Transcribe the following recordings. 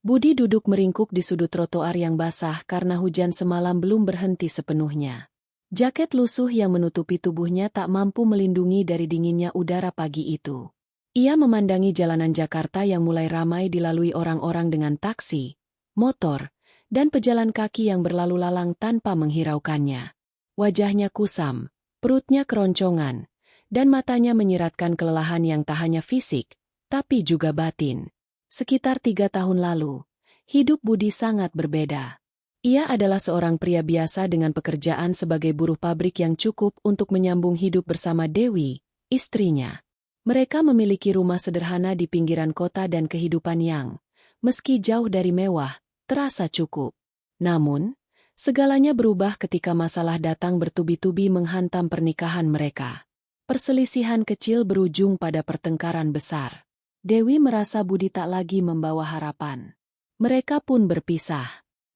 Budi duduk meringkuk di sudut trotoar yang basah karena hujan semalam belum berhenti sepenuhnya. Jaket lusuh yang menutupi tubuhnya tak mampu melindungi dari dinginnya udara pagi itu. Ia memandangi jalanan Jakarta yang mulai ramai dilalui orang-orang dengan taksi, motor, dan pejalan kaki yang berlalu lalang tanpa menghiraukannya. Wajahnya kusam, perutnya keroncongan, dan matanya menyiratkan kelelahan yang tak hanya fisik, tapi juga batin. Sekitar 3 tahun lalu, hidup Budi sangat berbeda. Ia adalah seorang pria biasa dengan pekerjaan sebagai buruh pabrik yang cukup untuk menyambung hidup bersama Dewi, istrinya. Mereka memiliki rumah sederhana di pinggiran kota dan kehidupan yang, meski jauh dari mewah, terasa cukup. Namun, segalanya berubah ketika masalah datang bertubi-tubi menghantam pernikahan mereka. Perselisihan kecil berujung pada pertengkaran besar. Dewi merasa Budi tak lagi membawa harapan. Mereka pun berpisah.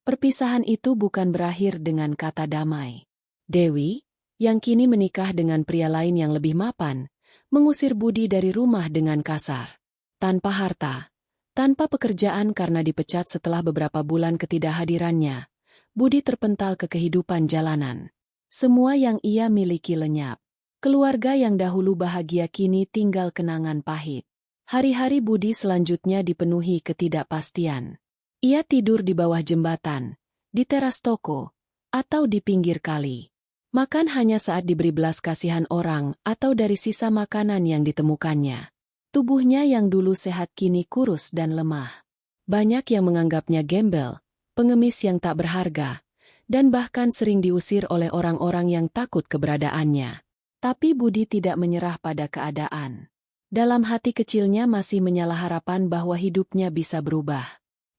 Perpisahan itu bukan berakhir dengan kata damai. Dewi, yang kini menikah dengan pria lain yang lebih mapan, mengusir Budi dari rumah dengan kasar. Tanpa harta, tanpa pekerjaan karena dipecat setelah beberapa bulan ketidakhadirannya, Budi terpental ke kehidupan jalanan. Semua yang ia miliki lenyap. Keluarga yang dahulu bahagia kini tinggal kenangan pahit. Hari-hari Budi selanjutnya dipenuhi ketidakpastian. Ia tidur di bawah jembatan, di teras toko, atau di pinggir kali. Makan hanya saat diberi belas kasihan orang atau dari sisa makanan yang ditemukannya. Tubuhnya yang dulu sehat kini kurus dan lemah. Banyak yang menganggapnya gembel, pengemis yang tak berharga, dan bahkan sering diusir oleh orang-orang yang takut keberadaannya. Tapi Budi tidak menyerah pada keadaan. Dalam hati kecilnya masih menyala harapan bahwa hidupnya bisa berubah.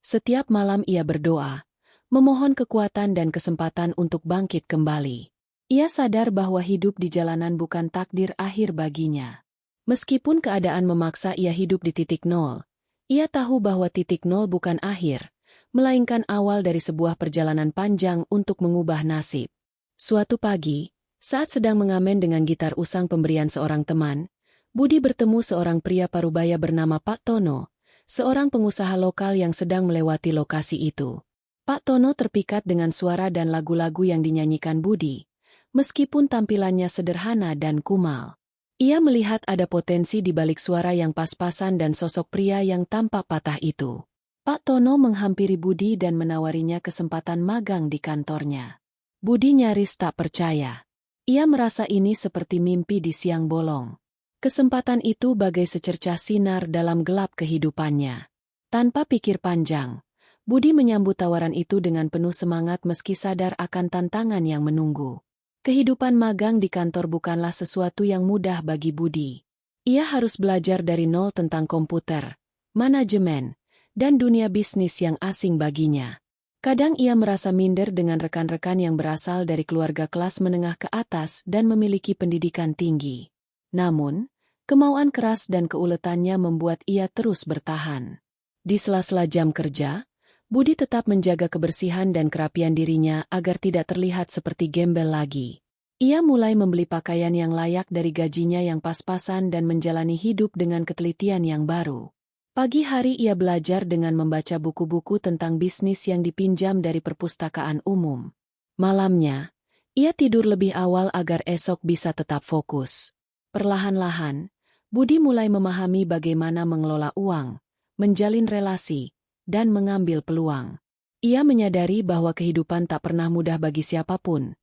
Setiap malam ia berdoa, memohon kekuatan dan kesempatan untuk bangkit kembali. Ia sadar bahwa hidup di jalanan bukan takdir akhir baginya. Meskipun keadaan memaksa ia hidup di titik nol, ia tahu bahwa titik nol bukan akhir, melainkan awal dari sebuah perjalanan panjang untuk mengubah nasib. Suatu pagi, saat sedang mengamen dengan gitar usang pemberian seorang teman, Budi bertemu seorang pria parubaya bernama Pak Tono, seorang pengusaha lokal yang sedang melewati lokasi itu. Pak Tono terpikat dengan suara dan lagu-lagu yang dinyanyikan Budi, meskipun tampilannya sederhana dan kumal. Ia melihat ada potensi di balik suara yang pas-pasan dan sosok pria yang tampak patah itu. Pak Tono menghampiri Budi dan menawarinya kesempatan magang di kantornya. Budi nyaris tak percaya. Ia merasa ini seperti mimpi di siang bolong. Kesempatan itu bagai secercah sinar dalam gelap kehidupannya. Tanpa pikir panjang, Budi menyambut tawaran itu dengan penuh semangat meski sadar akan tantangan yang menunggu. Kehidupan magang di kantor bukanlah sesuatu yang mudah bagi Budi. Ia harus belajar dari nol tentang komputer, manajemen, dan dunia bisnis yang asing baginya. Kadang ia merasa minder dengan rekan-rekan yang berasal dari keluarga kelas menengah ke atas dan memiliki pendidikan tinggi. Namun, kemauan keras dan keuletannya membuat ia terus bertahan. Di sela-sela jam kerja, Budi tetap menjaga kebersihan dan kerapian dirinya agar tidak terlihat seperti gembel lagi. Ia mulai membeli pakaian yang layak dari gajinya yang pas-pasan dan menjalani hidup dengan ketelitian yang baru. Pagi hari ia belajar dengan membaca buku-buku tentang bisnis yang dipinjam dari perpustakaan umum. Malamnya, ia tidur lebih awal agar esok bisa tetap fokus. Perlahan-lahan, Budi mulai memahami bagaimana mengelola uang, menjalin relasi, dan mengambil peluang. Ia menyadari bahwa kehidupan tak pernah mudah bagi siapapun,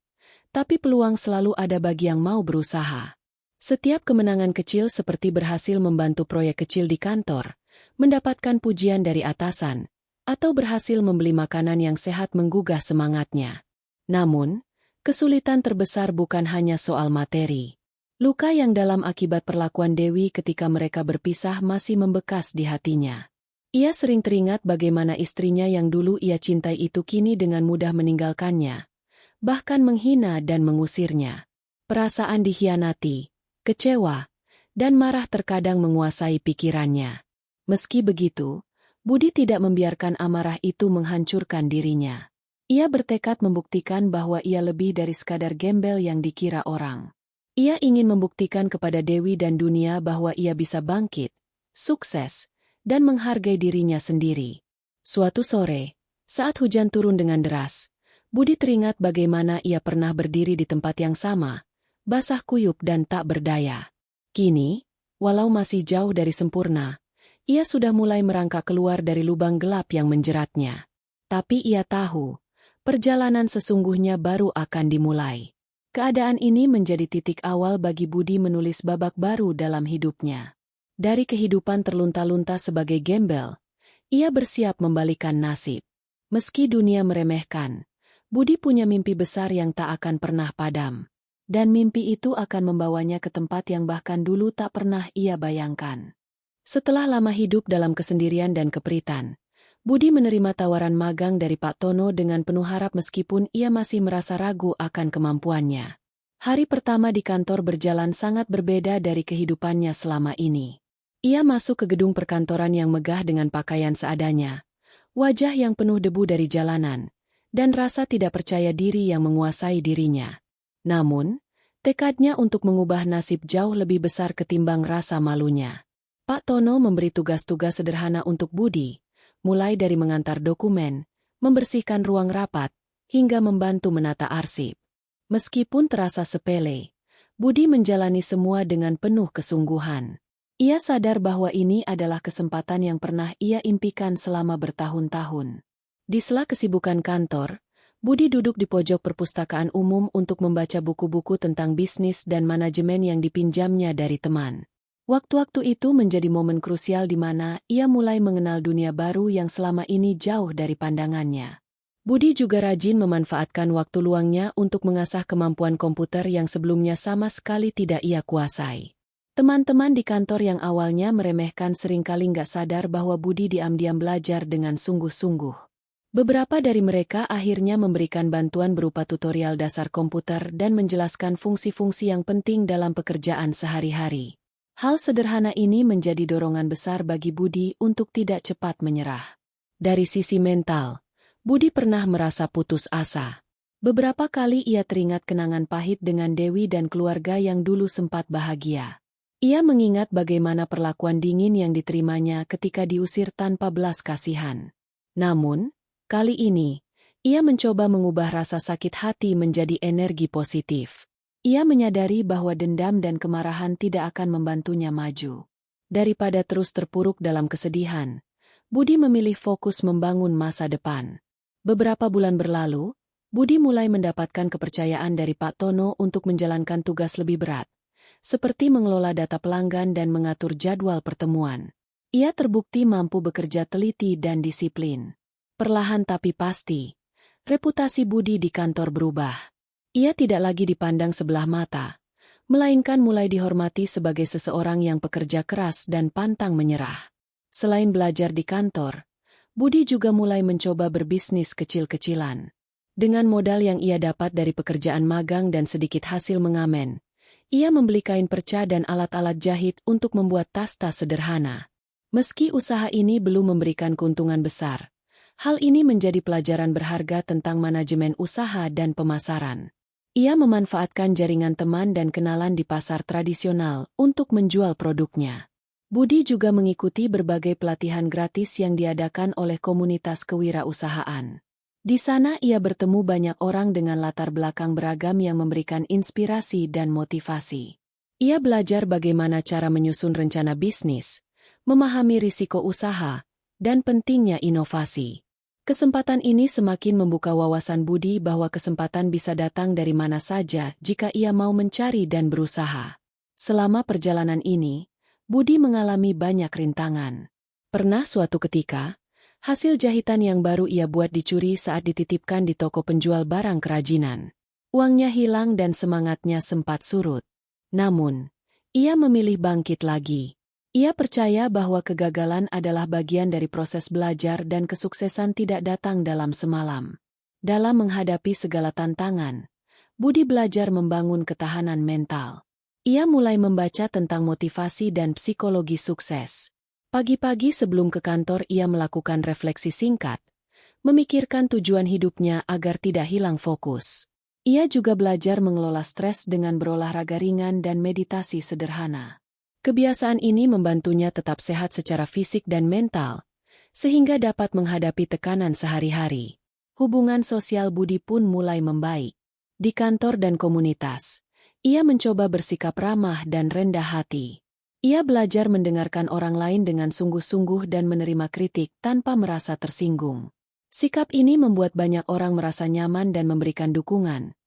tapi peluang selalu ada bagi yang mau berusaha. Setiap kemenangan kecil seperti berhasil membantu proyek kecil di kantor, mendapatkan pujian dari atasan, atau berhasil membeli makanan yang sehat menggugah semangatnya. Namun, kesulitan terbesar bukan hanya soal materi. Luka yang dalam akibat perlakuan Dewi ketika mereka berpisah masih membekas di hatinya. Ia sering teringat bagaimana istrinya yang dulu ia cintai itu kini dengan mudah meninggalkannya, bahkan menghina dan mengusirnya. Perasaan dikhianati, kecewa, dan marah terkadang menguasai pikirannya. Meski begitu, Budi tidak membiarkan amarah itu menghancurkan dirinya. Ia bertekad membuktikan bahwa ia lebih dari sekadar gembel yang dikira orang. Ia ingin membuktikan kepada Dewi dan dunia bahwa ia bisa bangkit, sukses, dan menghargai dirinya sendiri. Suatu sore, saat hujan turun dengan deras, Budi teringat bagaimana ia pernah berdiri di tempat yang sama, basah kuyup dan tak berdaya. Kini, walau masih jauh dari sempurna, ia sudah mulai merangkak keluar dari lubang gelap yang menjeratnya. Tapi ia tahu, perjalanan sesungguhnya baru akan dimulai. Keadaan ini menjadi titik awal bagi Budi menulis babak baru dalam hidupnya. Dari kehidupan terlunta-lunta sebagai gembel, ia bersiap membalikan nasib. Meski dunia meremehkan, Budi punya mimpi besar yang tak akan pernah padam. Dan mimpi itu akan membawanya ke tempat yang bahkan dulu tak pernah ia bayangkan. Setelah lama hidup dalam kesendirian dan keperitan, Budi menerima tawaran magang dari Pak Tono dengan penuh harap meskipun ia masih merasa ragu akan kemampuannya. Hari pertama di kantor berjalan sangat berbeda dari kehidupannya selama ini. Ia masuk ke gedung perkantoran yang megah dengan pakaian seadanya, wajah yang penuh debu dari jalanan, dan rasa tidak percaya diri yang menguasai dirinya. Namun, tekadnya untuk mengubah nasib jauh lebih besar ketimbang rasa malunya. Pak Tono memberi tugas-tugas sederhana untuk Budi, mulai dari mengantar dokumen, membersihkan ruang rapat, hingga membantu menata arsip. Meskipun terasa sepele, Budi menjalani semua dengan penuh kesungguhan. Ia sadar bahwa ini adalah kesempatan yang pernah ia impikan selama bertahun-tahun. Di sela kesibukan kantor, Budi duduk di pojok perpustakaan umum untuk membaca buku-buku tentang bisnis dan manajemen yang dipinjamnya dari teman. Waktu-waktu itu menjadi momen krusial di mana ia mulai mengenal dunia baru yang selama ini jauh dari pandangannya. Budi juga rajin memanfaatkan waktu luangnya untuk mengasah kemampuan komputer yang sebelumnya sama sekali tidak ia kuasai. Teman-teman di kantor yang awalnya meremehkan seringkali nggak sadar bahwa Budi diam-diam belajar dengan sungguh-sungguh. Beberapa dari mereka akhirnya memberikan bantuan berupa tutorial dasar komputer dan menjelaskan fungsi-fungsi yang penting dalam pekerjaan sehari-hari. Hal sederhana ini menjadi dorongan besar bagi Budi untuk tidak cepat menyerah. Dari sisi mental, Budi pernah merasa putus asa. Beberapa kali ia teringat kenangan pahit dengan Dewi dan keluarga yang dulu sempat bahagia. Ia mengingat bagaimana perlakuan dingin yang diterimanya ketika diusir tanpa belas kasihan. Namun, kali ini, ia mencoba mengubah rasa sakit hati menjadi energi positif. Ia menyadari bahwa dendam dan kemarahan tidak akan membantunya maju. Daripada terus terpuruk dalam kesedihan, Budi memilih fokus membangun masa depan. Beberapa bulan berlalu, Budi mulai mendapatkan kepercayaan dari Pak Tono untuk menjalankan tugas lebih berat, seperti mengelola data pelanggan dan mengatur jadwal pertemuan. Ia terbukti mampu bekerja teliti dan disiplin. Perlahan tapi pasti, reputasi Budi di kantor berubah. Ia tidak lagi dipandang sebelah mata, melainkan mulai dihormati sebagai seseorang yang pekerja keras dan pantang menyerah. Selain belajar di kantor, Budi juga mulai mencoba berbisnis kecil-kecilan. Dengan modal yang ia dapat dari pekerjaan magang dan sedikit hasil mengamen, ia membeli kain perca dan alat-alat jahit untuk membuat tas-tas sederhana. Meski usaha ini belum memberikan keuntungan besar, hal ini menjadi pelajaran berharga tentang manajemen usaha dan pemasaran. Ia memanfaatkan jaringan teman dan kenalan di pasar tradisional untuk menjual produknya. Budi juga mengikuti berbagai pelatihan gratis yang diadakan oleh komunitas kewirausahaan. Di sana ia bertemu banyak orang dengan latar belakang beragam yang memberikan inspirasi dan motivasi. Ia belajar bagaimana cara menyusun rencana bisnis, memahami risiko usaha, dan pentingnya inovasi. Kesempatan ini semakin membuka wawasan Budi bahwa kesempatan bisa datang dari mana saja jika ia mau mencari dan berusaha. Selama perjalanan ini, Budi mengalami banyak rintangan. Pernah suatu ketika, hasil jahitan yang baru ia buat dicuri saat dititipkan di toko penjual barang kerajinan. Uangnya hilang dan semangatnya sempat surut. Namun, ia memilih bangkit lagi. Ia percaya bahwa kegagalan adalah bagian dari proses belajar dan kesuksesan tidak datang dalam semalam. Dalam menghadapi segala tantangan, Budi belajar membangun ketahanan mental. Ia mulai membaca tentang motivasi dan psikologi sukses. Pagi-pagi sebelum ke kantor ia melakukan refleksi singkat, memikirkan tujuan hidupnya agar tidak hilang fokus. Ia juga belajar mengelola stres dengan berolahraga ringan dan meditasi sederhana. Kebiasaan ini membantunya tetap sehat secara fisik dan mental, sehingga dapat menghadapi tekanan sehari-hari. Hubungan sosial Budi pun mulai membaik. Di kantor dan komunitas, ia mencoba bersikap ramah dan rendah hati. Ia belajar mendengarkan orang lain dengan sungguh-sungguh dan menerima kritik tanpa merasa tersinggung. Sikap ini membuat banyak orang merasa nyaman dan memberikan dukungan.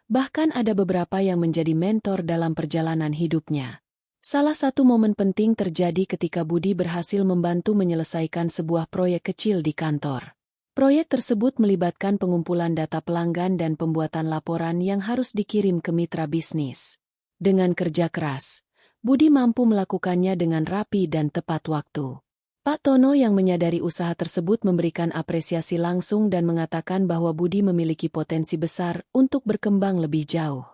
Bahkan ada beberapa yang menjadi mentor dalam perjalanan hidupnya. Salah satu momen penting terjadi ketika Budi berhasil membantu menyelesaikan sebuah proyek kecil di kantor. Proyek tersebut melibatkan pengumpulan data pelanggan dan pembuatan laporan yang harus dikirim ke mitra bisnis. Dengan kerja keras, Budi mampu melakukannya dengan rapi dan tepat waktu. Pak Tono yang menyadari usaha tersebut memberikan apresiasi langsung dan mengatakan bahwa Budi memiliki potensi besar untuk berkembang lebih jauh.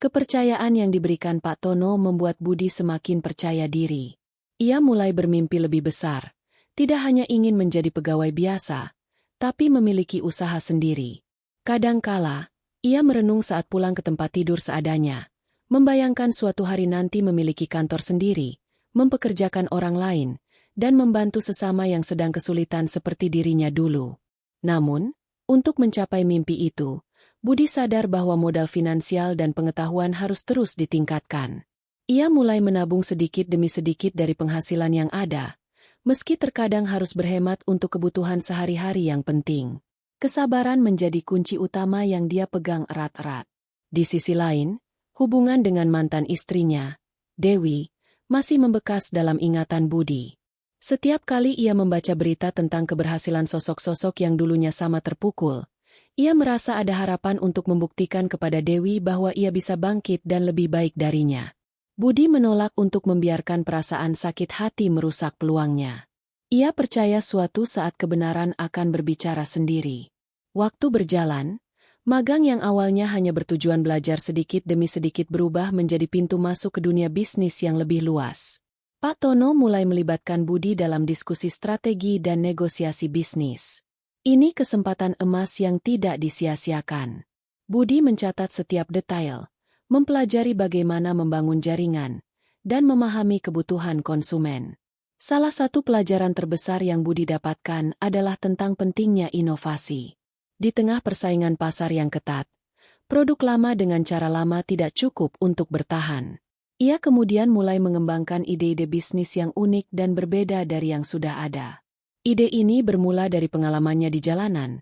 Kepercayaan yang diberikan Pak Tono membuat Budi semakin percaya diri. Ia mulai bermimpi lebih besar, tidak hanya ingin menjadi pegawai biasa, tapi memiliki usaha sendiri. Kadangkala, ia merenung saat pulang ke tempat tidur seadanya, membayangkan suatu hari nanti memiliki kantor sendiri, mempekerjakan orang lain, dan membantu sesama yang sedang kesulitan seperti dirinya dulu. Namun, untuk mencapai mimpi itu, Budi sadar bahwa modal finansial dan pengetahuan harus terus ditingkatkan. Ia mulai menabung sedikit demi sedikit dari penghasilan yang ada, meski terkadang harus berhemat untuk kebutuhan sehari-hari yang penting. Kesabaran menjadi kunci utama yang dia pegang erat-erat. Di sisi lain, hubungan dengan mantan istrinya, Dewi, masih membekas dalam ingatan Budi. Setiap kali ia membaca berita tentang keberhasilan sosok-sosok yang dulunya sama terpukul, ia merasa ada harapan untuk membuktikan kepada Dewi bahwa ia bisa bangkit dan lebih baik darinya. Budi menolak untuk membiarkan perasaan sakit hati merusak peluangnya. Ia percaya suatu saat kebenaran akan berbicara sendiri. Waktu berjalan, magang yang awalnya hanya bertujuan belajar sedikit demi sedikit berubah menjadi pintu masuk ke dunia bisnis yang lebih luas. Pak Tono mulai melibatkan Budi dalam diskusi strategi dan negosiasi bisnis. Ini kesempatan emas yang tidak disia-siakan. Budi mencatat setiap detail, mempelajari bagaimana membangun jaringan, dan memahami kebutuhan konsumen. Salah satu pelajaran terbesar yang Budi dapatkan adalah tentang pentingnya inovasi. Di tengah persaingan pasar yang ketat, produk lama dengan cara lama tidak cukup untuk bertahan. Ia kemudian mulai mengembangkan ide-ide bisnis yang unik dan berbeda dari yang sudah ada. Ide ini bermula dari pengalamannya di jalanan,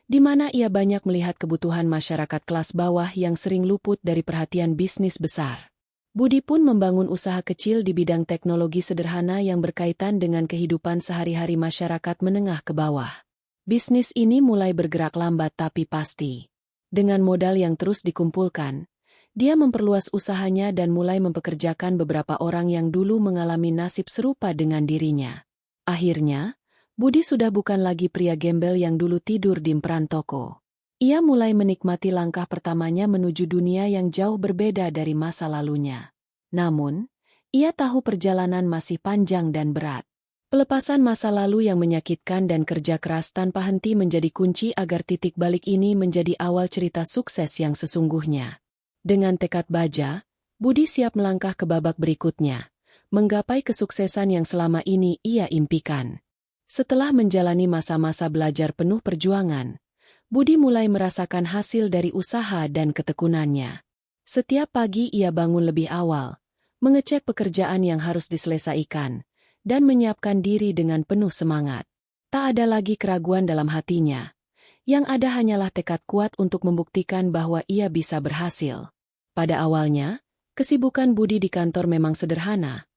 di mana ia banyak melihat kebutuhan masyarakat kelas bawah yang sering luput dari perhatian bisnis besar. Budi pun membangun usaha kecil di bidang teknologi sederhana yang berkaitan dengan kehidupan sehari-hari masyarakat menengah ke bawah. Bisnis ini mulai bergerak lambat tapi pasti. Dengan modal yang terus dikumpulkan, dia memperluas usahanya dan mulai mempekerjakan beberapa orang yang dulu mengalami nasib serupa dengan dirinya. Akhirnya, Budi sudah bukan lagi pria gembel yang dulu tidur di emperan toko. Ia mulai menikmati langkah pertamanya menuju dunia yang jauh berbeda dari masa lalunya. Namun, ia tahu perjalanan masih panjang dan berat. Pelepasan masa lalu yang menyakitkan dan kerja keras tanpa henti menjadi kunci agar titik balik ini menjadi awal cerita sukses yang sesungguhnya. Dengan tekad baja, Budi siap melangkah ke babak berikutnya, menggapai kesuksesan yang selama ini ia impikan. Setelah menjalani masa-masa belajar penuh perjuangan, Budi mulai merasakan hasil dari usaha dan ketekunannya. Setiap pagi ia bangun lebih awal, mengecek pekerjaan yang harus diselesaikan, dan menyiapkan diri dengan penuh semangat. Tak ada lagi keraguan dalam hatinya. Yang ada hanyalah tekad kuat untuk membuktikan bahwa ia bisa berhasil. Pada awalnya, kesibukan Budi di kantor memang sederhana,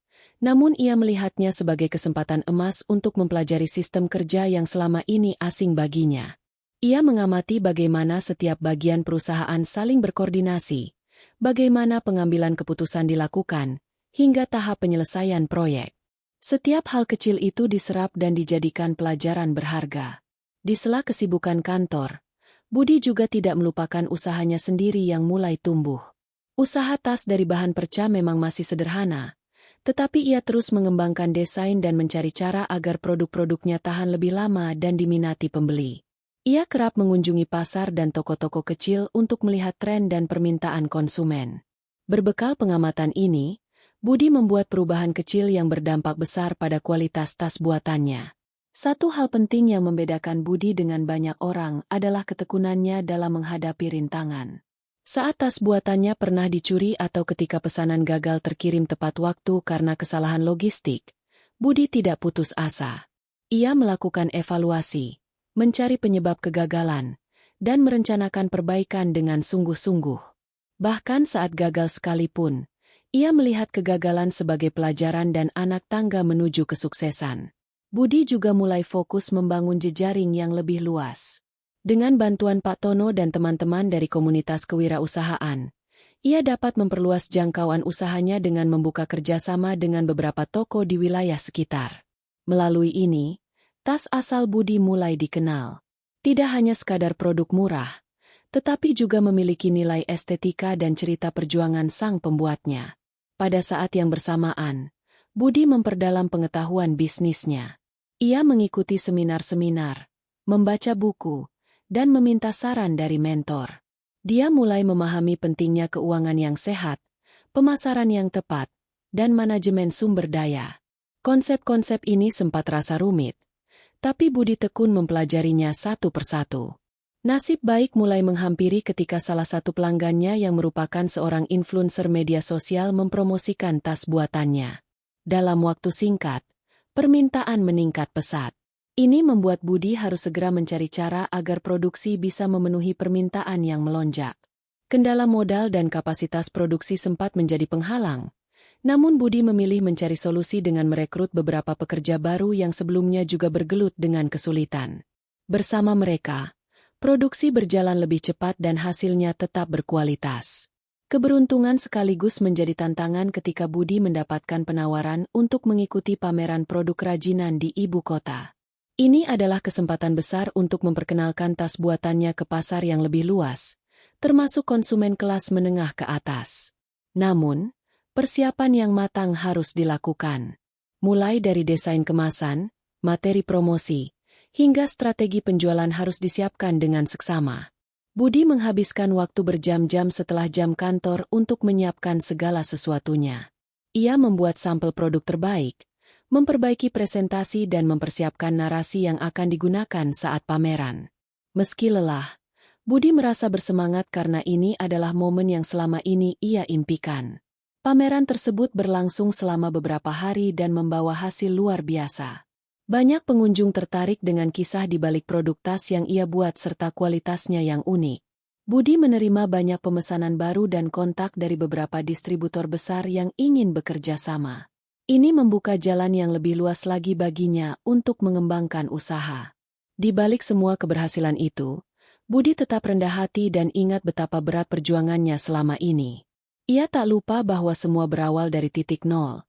namun ia melihatnya sebagai kesempatan emas untuk mempelajari sistem kerja yang selama ini asing baginya. Ia mengamati bagaimana setiap bagian perusahaan saling berkoordinasi, bagaimana pengambilan keputusan dilakukan, hingga tahap penyelesaian proyek. Setiap hal kecil itu diserap dan dijadikan pelajaran berharga. Di sela kesibukan kantor, Budi juga tidak melupakan usahanya sendiri yang mulai tumbuh. Usaha tas dari bahan perca memang masih sederhana, tetapi ia terus mengembangkan desain dan mencari cara agar produk-produknya tahan lebih lama dan diminati pembeli. Ia kerap mengunjungi pasar dan toko-toko kecil untuk melihat tren dan permintaan konsumen. Berbekal pengamatan ini, Budi membuat perubahan kecil yang berdampak besar pada kualitas tas buatannya. Satu hal penting yang membedakan Budi dengan banyak orang adalah ketekunannya dalam menghadapi rintangan. Saat tas buatannya pernah dicuri atau ketika pesanan gagal terkirim tepat waktu karena kesalahan logistik, Budi tidak putus asa. Ia melakukan evaluasi, mencari penyebab kegagalan, dan merencanakan perbaikan dengan sungguh-sungguh. Bahkan saat gagal sekalipun, ia melihat kegagalan sebagai pelajaran dan anak tangga menuju kesuksesan. Budi juga mulai fokus membangun jejaring yang lebih luas. Dengan bantuan Pak Tono dan teman-teman dari komunitas kewirausahaan, ia dapat memperluas jangkauan usahanya dengan membuka kerjasama dengan beberapa toko di wilayah sekitar. Melalui ini, tas asal Budi mulai dikenal. Tidak hanya sekadar produk murah, tetapi juga memiliki nilai estetika dan cerita perjuangan sang pembuatnya. Pada saat yang bersamaan, Budi memperdalam pengetahuan bisnisnya. Ia mengikuti seminar-seminar, membaca buku, dan meminta saran dari mentor. Dia mulai memahami pentingnya keuangan yang sehat, pemasaran yang tepat, dan manajemen sumber daya. Konsep-konsep ini sempat terasa rumit, tapi Budi tekun mempelajarinya satu persatu. Nasib baik mulai menghampiri ketika salah satu pelanggannya yang merupakan seorang influencer media sosial mempromosikan tas buatannya. Dalam waktu singkat, permintaan meningkat pesat. Ini membuat Budi harus segera mencari cara agar produksi bisa memenuhi permintaan yang melonjak. Kendala modal dan kapasitas produksi sempat menjadi penghalang. Namun Budi memilih mencari solusi dengan merekrut beberapa pekerja baru yang sebelumnya juga bergelut dengan kesulitan. Bersama mereka, produksi berjalan lebih cepat dan hasilnya tetap berkualitas. Keberuntungan sekaligus menjadi tantangan ketika Budi mendapatkan penawaran untuk mengikuti pameran produk kerajinan di ibu kota. Ini adalah kesempatan besar untuk memperkenalkan tas buatannya ke pasar yang lebih luas, termasuk konsumen kelas menengah ke atas. Namun, persiapan yang matang harus dilakukan. Mulai dari desain kemasan, materi promosi, hingga strategi penjualan harus disiapkan dengan seksama. Budi menghabiskan waktu berjam-jam setelah jam kantor untuk menyiapkan segala sesuatunya. Ia membuat sampel produk terbaik, memperbaiki presentasi dan mempersiapkan narasi yang akan digunakan saat pameran. Meski lelah, Budi merasa bersemangat karena ini adalah momen yang selama ini ia impikan. Pameran tersebut berlangsung selama beberapa hari dan membawa hasil luar biasa. Banyak pengunjung tertarik dengan kisah di balik produk tas yang ia buat serta kualitasnya yang unik. Budi menerima banyak pemesanan baru dan kontak dari beberapa distributor besar yang ingin bekerja sama. Ini membuka jalan yang lebih luas lagi baginya untuk mengembangkan usaha. Di balik semua keberhasilan itu, Budi tetap rendah hati dan ingat betapa berat perjuangannya selama ini. Ia tak lupa bahwa semua berawal dari titik nol,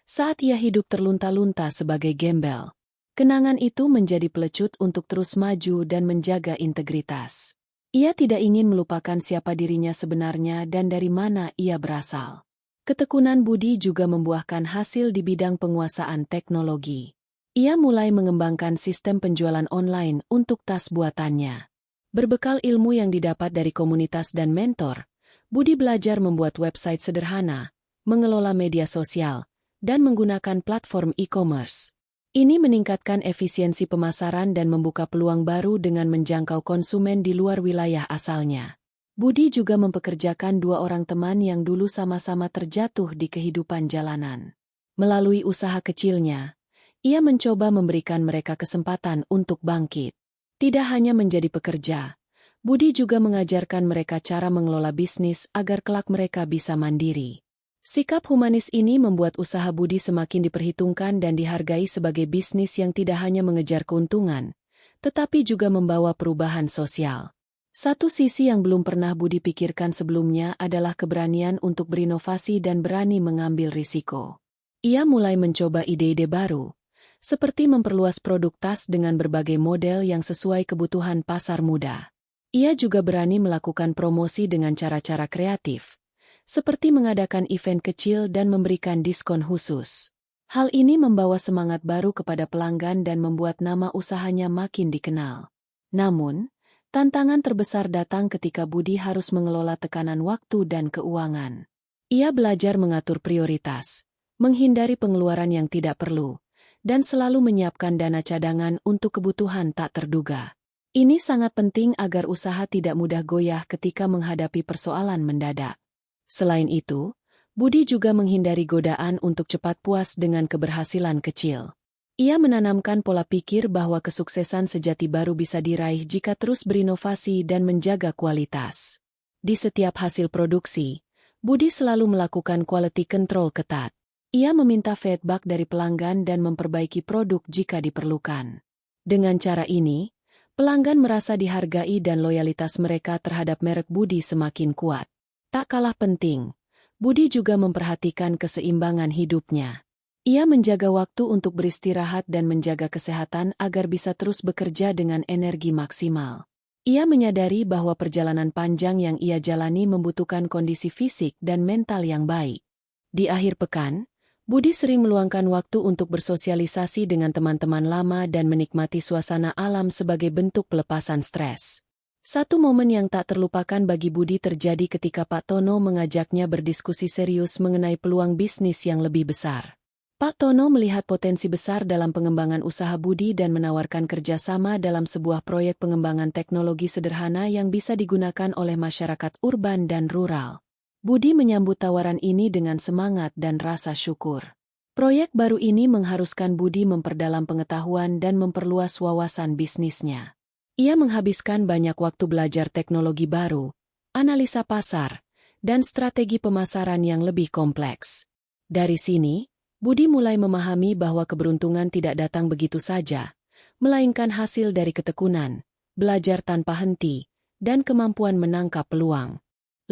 saat ia hidup terlunta-lunta sebagai gembel. Kenangan itu menjadi pelecut untuk terus maju dan menjaga integritas. Ia tidak ingin melupakan siapa dirinya sebenarnya dan dari mana ia berasal. Ketekunan Budi juga membuahkan hasil di bidang penguasaan teknologi. Ia mulai mengembangkan sistem penjualan online untuk tas buatannya. Berbekal ilmu yang didapat dari komunitas dan mentor, Budi belajar membuat website sederhana, mengelola media sosial, dan menggunakan platform e-commerce. Ini meningkatkan efisiensi pemasaran dan membuka peluang baru dengan menjangkau konsumen di luar wilayah asalnya. Budi juga mempekerjakan 2 orang teman yang dulu sama-sama terjatuh di kehidupan jalanan. Melalui usaha kecilnya, ia mencoba memberikan mereka kesempatan untuk bangkit. Tidak hanya menjadi pekerja, Budi juga mengajarkan mereka cara mengelola bisnis agar kelak mereka bisa mandiri. Sikap humanis ini membuat usaha Budi semakin diperhitungkan dan dihargai sebagai bisnis yang tidak hanya mengejar keuntungan, tetapi juga membawa perubahan sosial. Satu sisi yang belum pernah Budi pikirkan sebelumnya adalah keberanian untuk berinovasi dan berani mengambil risiko. Ia mulai mencoba ide-ide baru, seperti memperluas produk tas dengan berbagai model yang sesuai kebutuhan pasar muda. Ia juga berani melakukan promosi dengan cara-cara kreatif, seperti mengadakan event kecil dan memberikan diskon khusus. Hal ini membawa semangat baru kepada pelanggan dan membuat nama usahanya makin dikenal. Namun, tantangan terbesar datang ketika Budi harus mengelola tekanan waktu dan keuangan. Ia belajar mengatur prioritas, menghindari pengeluaran yang tidak perlu, dan selalu menyiapkan dana cadangan untuk kebutuhan tak terduga. Ini sangat penting agar usaha tidak mudah goyah ketika menghadapi persoalan mendadak. Selain itu, Budi juga menghindari godaan untuk cepat puas dengan keberhasilan kecil. Ia menanamkan pola pikir bahwa kesuksesan sejati baru bisa diraih jika terus berinovasi dan menjaga kualitas. Di setiap hasil produksi, Budi selalu melakukan quality control ketat. Ia meminta feedback dari pelanggan dan memperbaiki produk jika diperlukan. Dengan cara ini, pelanggan merasa dihargai dan loyalitas mereka terhadap merek Budi semakin kuat. Tak kalah penting, Budi juga memperhatikan keseimbangan hidupnya. Ia menjaga waktu untuk beristirahat dan menjaga kesehatan agar bisa terus bekerja dengan energi maksimal. Ia menyadari bahwa perjalanan panjang yang ia jalani membutuhkan kondisi fisik dan mental yang baik. Di akhir pekan, Budi sering meluangkan waktu untuk bersosialisasi dengan teman-teman lama dan menikmati suasana alam sebagai bentuk pelepasan stres. Satu momen yang tak terlupakan bagi Budi terjadi ketika Pak Tono mengajaknya berdiskusi serius mengenai peluang bisnis yang lebih besar. Pak Tono melihat potensi besar dalam pengembangan usaha Budi dan menawarkan kerjasama dalam sebuah proyek pengembangan teknologi sederhana yang bisa digunakan oleh masyarakat urban dan rural. Budi menyambut tawaran ini dengan semangat dan rasa syukur. Proyek baru ini mengharuskan Budi memperdalam pengetahuan dan memperluas wawasan bisnisnya. Ia menghabiskan banyak waktu belajar teknologi baru, analisa pasar, dan strategi pemasaran yang lebih kompleks. Dari sini, Budi mulai memahami bahwa keberuntungan tidak datang begitu saja, melainkan hasil dari ketekunan, belajar tanpa henti, dan kemampuan menangkap peluang.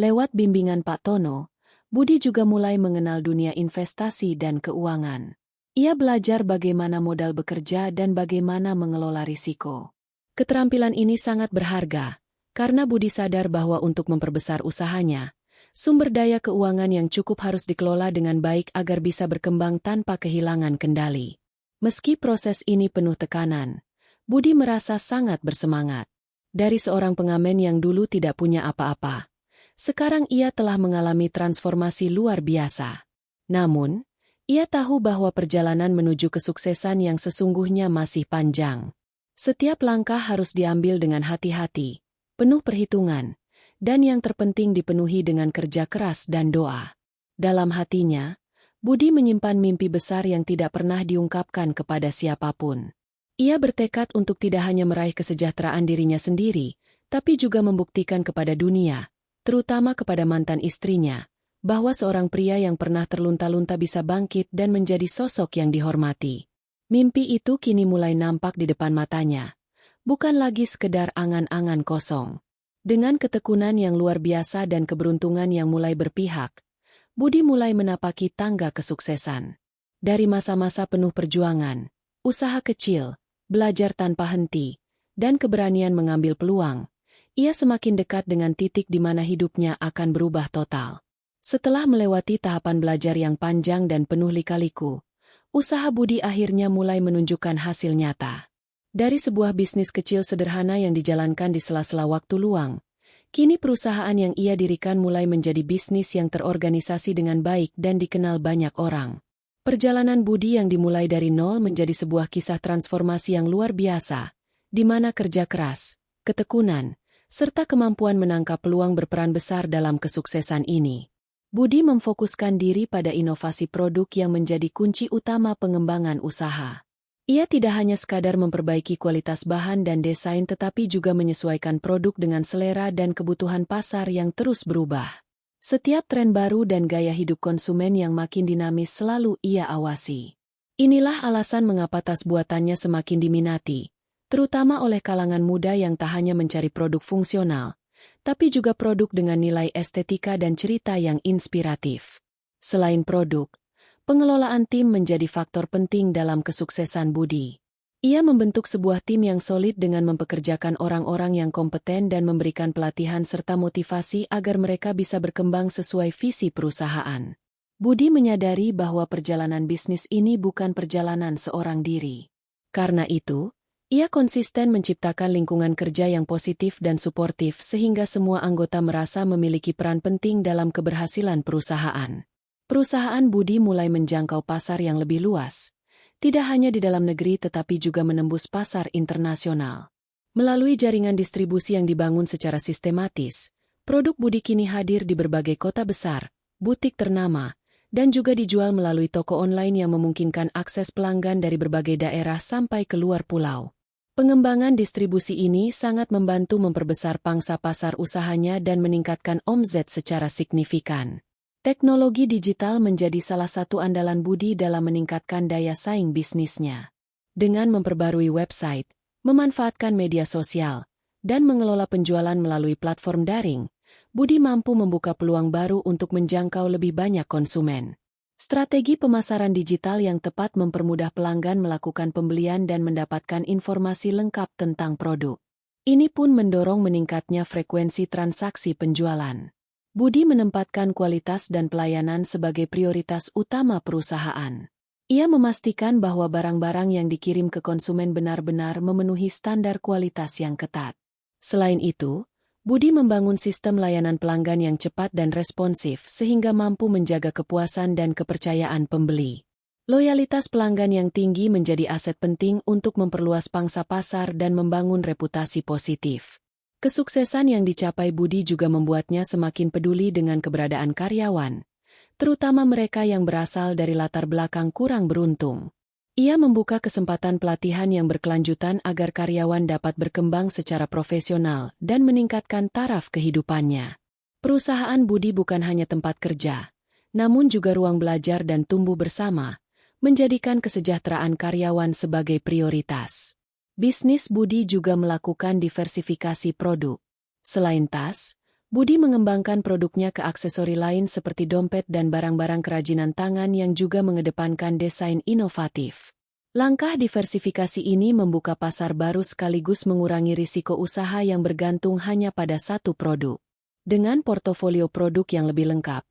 Lewat bimbingan Pak Tono, Budi juga mulai mengenal dunia investasi dan keuangan. Ia belajar bagaimana modal bekerja dan bagaimana mengelola risiko. Keterampilan ini sangat berharga, karena Budi sadar bahwa untuk memperbesar usahanya, sumber daya keuangan yang cukup harus dikelola dengan baik agar bisa berkembang tanpa kehilangan kendali. Meski proses ini penuh tekanan, Budi merasa sangat bersemangat. Dari seorang pengamen yang dulu tidak punya apa-apa, sekarang ia telah mengalami transformasi luar biasa. Namun, ia tahu bahwa perjalanan menuju kesuksesan yang sesungguhnya masih panjang. Setiap langkah harus diambil dengan hati-hati, penuh perhitungan, dan yang terpenting dipenuhi dengan kerja keras dan doa. Dalam hatinya, Budi menyimpan mimpi besar yang tidak pernah diungkapkan kepada siapapun. Ia bertekad untuk tidak hanya meraih kesejahteraan dirinya sendiri, tapi juga membuktikan kepada dunia, terutama kepada mantan istrinya, bahwa seorang pria yang pernah terlunta-lunta bisa bangkit dan menjadi sosok yang dihormati. Mimpi itu kini mulai nampak di depan matanya, bukan lagi sekedar angan-angan kosong. Dengan ketekunan yang luar biasa dan keberuntungan yang mulai berpihak, Budi mulai menapaki tangga kesuksesan. Dari masa-masa penuh perjuangan, usaha kecil, belajar tanpa henti, dan keberanian mengambil peluang, ia semakin dekat dengan titik di mana hidupnya akan berubah total. Setelah melewati tahapan belajar yang panjang dan penuh lika-liku, usaha Budi akhirnya mulai menunjukkan hasil nyata. Dari sebuah bisnis kecil sederhana yang dijalankan di sela-sela waktu luang, kini perusahaan yang ia dirikan mulai menjadi bisnis yang terorganisasi dengan baik dan dikenal banyak orang. Perjalanan Budi yang dimulai dari nol menjadi sebuah kisah transformasi yang luar biasa, di mana kerja keras, ketekunan, serta kemampuan menangkap peluang berperan besar dalam kesuksesan ini. Budi memfokuskan diri pada inovasi produk yang menjadi kunci utama pengembangan usaha. Ia tidak hanya sekadar memperbaiki kualitas bahan dan desain tetapi juga menyesuaikan produk dengan selera dan kebutuhan pasar yang terus berubah. Setiap tren baru dan gaya hidup konsumen yang makin dinamis selalu ia awasi. Inilah alasan mengapa tas buatannya semakin diminati, terutama oleh kalangan muda yang tak hanya mencari produk fungsional, tapi juga produk dengan nilai estetika dan cerita yang inspiratif. Selain produk, pengelolaan tim menjadi faktor penting dalam kesuksesan Budi. Ia membentuk sebuah tim yang solid dengan mempekerjakan orang-orang yang kompeten dan memberikan pelatihan serta motivasi agar mereka bisa berkembang sesuai visi perusahaan. Budi menyadari bahwa perjalanan bisnis ini bukan perjalanan seorang diri. Karena itu, ia konsisten menciptakan lingkungan kerja yang positif dan suportif sehingga semua anggota merasa memiliki peran penting dalam keberhasilan perusahaan. Perusahaan Budi mulai menjangkau pasar yang lebih luas, tidak hanya di dalam negeri tetapi juga menembus pasar internasional. Melalui jaringan distribusi yang dibangun secara sistematis, produk Budi kini hadir di berbagai kota besar, butik ternama, dan juga dijual melalui toko online yang memungkinkan akses pelanggan dari berbagai daerah sampai ke luar pulau. Pengembangan distribusi ini sangat membantu memperbesar pangsa pasar usahanya dan meningkatkan omzet secara signifikan. Teknologi digital menjadi salah satu andalan Budi dalam meningkatkan daya saing bisnisnya. Dengan memperbarui website, memanfaatkan media sosial, dan mengelola penjualan melalui platform daring, Budi mampu membuka peluang baru untuk menjangkau lebih banyak konsumen. Strategi pemasaran digital yang tepat mempermudah pelanggan melakukan pembelian dan mendapatkan informasi lengkap tentang produk. Ini pun mendorong meningkatnya frekuensi transaksi penjualan. Budi menempatkan kualitas dan pelayanan sebagai prioritas utama perusahaan. Ia memastikan bahwa barang-barang yang dikirim ke konsumen benar-benar memenuhi standar kualitas yang ketat. Selain itu, Budi membangun sistem layanan pelanggan yang cepat dan responsif sehingga mampu menjaga kepuasan dan kepercayaan pembeli. Loyalitas pelanggan yang tinggi menjadi aset penting untuk memperluas pangsa pasar dan membangun reputasi positif. Kesuksesan yang dicapai Budi juga membuatnya semakin peduli dengan keberadaan karyawan, terutama mereka yang berasal dari latar belakang kurang beruntung. Ia membuka kesempatan pelatihan yang berkelanjutan agar karyawan dapat berkembang secara profesional dan meningkatkan taraf kehidupannya. Perusahaan Budi bukan hanya tempat kerja, namun juga ruang belajar dan tumbuh bersama, menjadikan kesejahteraan karyawan sebagai prioritas. Bisnis Budi juga melakukan diversifikasi produk. Selain tas, Budi mengembangkan produknya ke aksesori lain seperti dompet dan barang-barang kerajinan tangan yang juga mengedepankan desain inovatif. Langkah diversifikasi ini membuka pasar baru sekaligus mengurangi risiko usaha yang bergantung hanya pada satu produk. Dengan portofolio produk yang lebih lengkap,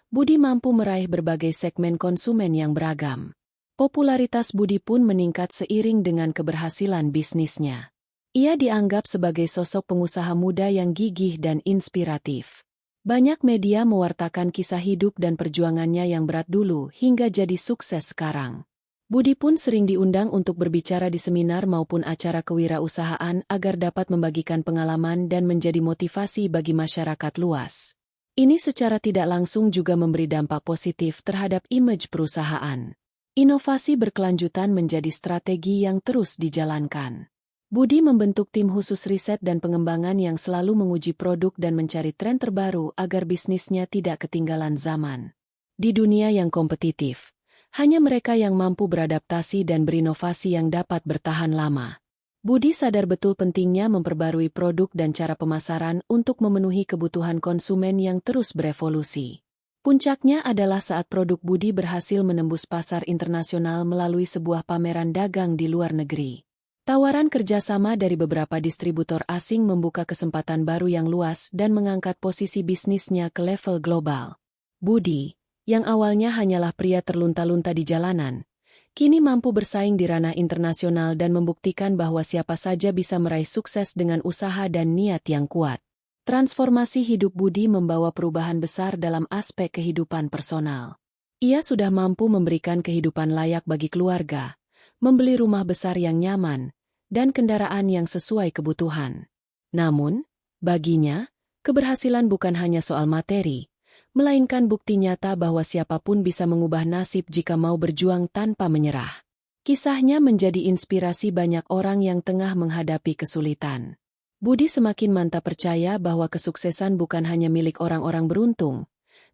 Budi mampu meraih berbagai segmen konsumen yang beragam. Popularitas Budi pun meningkat seiring dengan keberhasilan bisnisnya. Ia dianggap sebagai sosok pengusaha muda yang gigih dan inspiratif. Banyak media mewartakan kisah hidup dan perjuangannya yang berat dulu hingga jadi sukses sekarang. Budi pun sering diundang untuk berbicara di seminar maupun acara kewirausahaan agar dapat membagikan pengalaman dan menjadi motivasi bagi masyarakat luas. Ini secara tidak langsung juga memberi dampak positif terhadap image perusahaan. Inovasi berkelanjutan menjadi strategi yang terus dijalankan. Budi membentuk tim khusus riset dan pengembangan yang selalu menguji produk dan mencari tren terbaru agar bisnisnya tidak ketinggalan zaman. Di dunia yang kompetitif, hanya mereka yang mampu beradaptasi dan berinovasi yang dapat bertahan lama. Budi sadar betul pentingnya memperbarui produk dan cara pemasaran untuk memenuhi kebutuhan konsumen yang terus berevolusi. Puncaknya adalah saat produk Budi berhasil menembus pasar internasional melalui sebuah pameran dagang di luar negeri. Tawaran kerjasama dari beberapa distributor asing membuka kesempatan baru yang luas dan mengangkat posisi bisnisnya ke level global. Budi, yang awalnya hanyalah pria terlunta-lunta di jalanan, kini mampu bersaing di ranah internasional dan membuktikan bahwa siapa saja bisa meraih sukses dengan usaha dan niat yang kuat. Transformasi hidup Budi membawa perubahan besar dalam aspek kehidupan personal. Ia sudah mampu memberikan kehidupan layak bagi keluarga, membeli rumah besar yang nyaman, dan kendaraan yang sesuai kebutuhan. Namun, baginya, keberhasilan bukan hanya soal materi, melainkan bukti nyata bahwa siapapun bisa mengubah nasib jika mau berjuang tanpa menyerah. Kisahnya menjadi inspirasi banyak orang yang tengah menghadapi kesulitan. Budi semakin mantap percaya bahwa kesuksesan bukan hanya milik orang-orang beruntung,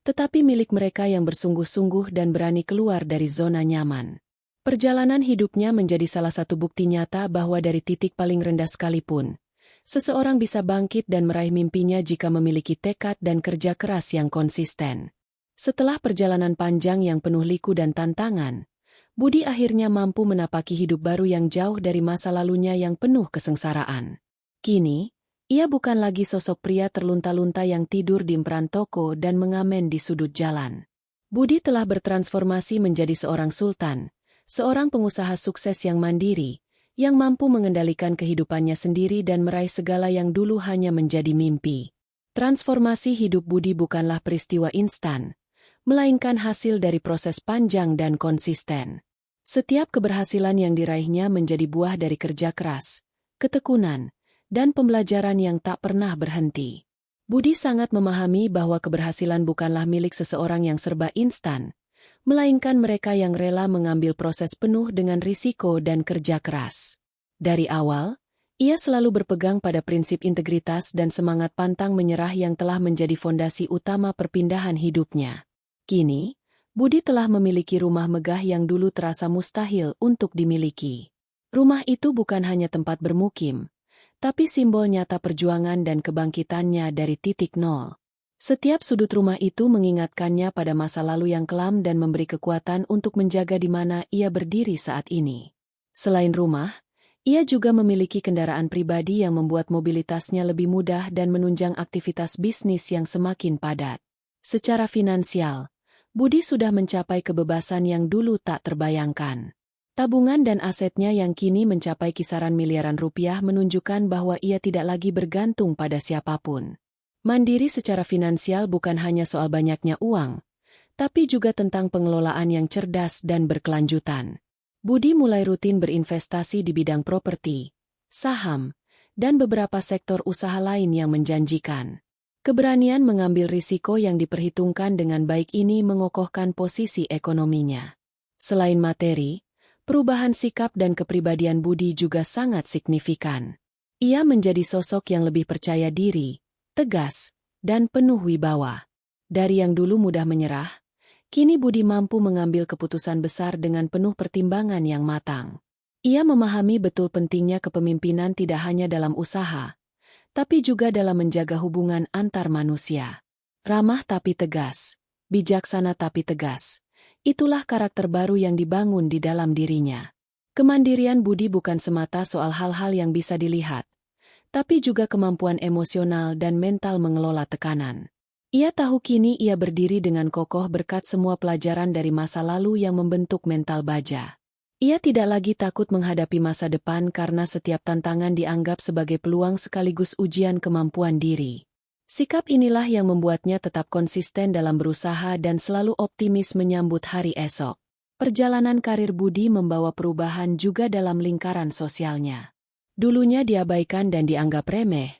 tetapi milik mereka yang bersungguh-sungguh dan berani keluar dari zona nyaman. Perjalanan hidupnya menjadi salah satu bukti nyata bahwa dari titik paling rendah sekalipun, seseorang bisa bangkit dan meraih mimpinya jika memiliki tekad dan kerja keras yang konsisten. Setelah perjalanan panjang yang penuh liku dan tantangan, Budi akhirnya mampu menapaki hidup baru yang jauh dari masa lalunya yang penuh kesengsaraan. Kini, ia bukan lagi sosok pria terlunta-lunta yang tidur di emperan toko dan mengamen di sudut jalan. Budi telah bertransformasi menjadi seorang sultan, seorang pengusaha sukses yang mandiri, yang mampu mengendalikan kehidupannya sendiri dan meraih segala yang dulu hanya menjadi mimpi. Transformasi hidup Budi bukanlah peristiwa instan, melainkan hasil dari proses panjang dan konsisten. Setiap keberhasilan yang diraihnya menjadi buah dari kerja keras, ketekunan, dan pembelajaran yang tak pernah berhenti. Budi sangat memahami bahwa keberhasilan bukanlah milik seseorang yang serba instan, melainkan mereka yang rela mengambil proses penuh dengan risiko dan kerja keras. Dari awal, ia selalu berpegang pada prinsip integritas dan semangat pantang menyerah yang telah menjadi fondasi utama perpindahan hidupnya. Kini, Budi telah memiliki rumah megah yang dulu terasa mustahil untuk dimiliki. Rumah itu bukan hanya tempat bermukim, tapi simbol nyata perjuangan dan kebangkitannya dari titik nol. Setiap sudut rumah itu mengingatkannya pada masa lalu yang kelam dan memberi kekuatan untuk menjaga di mana ia berdiri saat ini. Selain rumah, ia juga memiliki kendaraan pribadi yang membuat mobilitasnya lebih mudah dan menunjang aktivitas bisnis yang semakin padat. Secara finansial, Budi sudah mencapai kebebasan yang dulu tak terbayangkan. Tabungan dan asetnya yang kini mencapai kisaran miliaran rupiah menunjukkan bahwa ia tidak lagi bergantung pada siapapun. Mandiri secara finansial bukan hanya soal banyaknya uang, tapi juga tentang pengelolaan yang cerdas dan berkelanjutan. Budi mulai rutin berinvestasi di bidang properti, saham, dan beberapa sektor usaha lain yang menjanjikan. Keberanian mengambil risiko yang diperhitungkan dengan baik ini mengokohkan posisi ekonominya. Selain materi, perubahan sikap dan kepribadian Budi juga sangat signifikan. Ia menjadi sosok yang lebih percaya diri, tegas, dan penuh wibawa. Dari yang dulu mudah menyerah, kini Budi mampu mengambil keputusan besar dengan penuh pertimbangan yang matang. Ia memahami betul pentingnya kepemimpinan tidak hanya dalam usaha, tapi juga dalam menjaga hubungan antar manusia. Ramah tapi tegas, bijaksana tapi tegas. Itulah karakter baru yang dibangun di dalam dirinya. Kemandirian Budi bukan semata soal hal-hal yang bisa dilihat, tapi juga kemampuan emosional dan mental mengelola tekanan. Ia tahu kini ia berdiri dengan kokoh berkat semua pelajaran dari masa lalu yang membentuk mental baja. Ia tidak lagi takut menghadapi masa depan karena setiap tantangan dianggap sebagai peluang sekaligus ujian kemampuan diri. Sikap inilah yang membuatnya tetap konsisten dalam berusaha dan selalu optimis menyambut hari esok. Perjalanan karir Budi membawa perubahan juga dalam lingkaran sosialnya. Dulunya diabaikan dan dianggap remeh,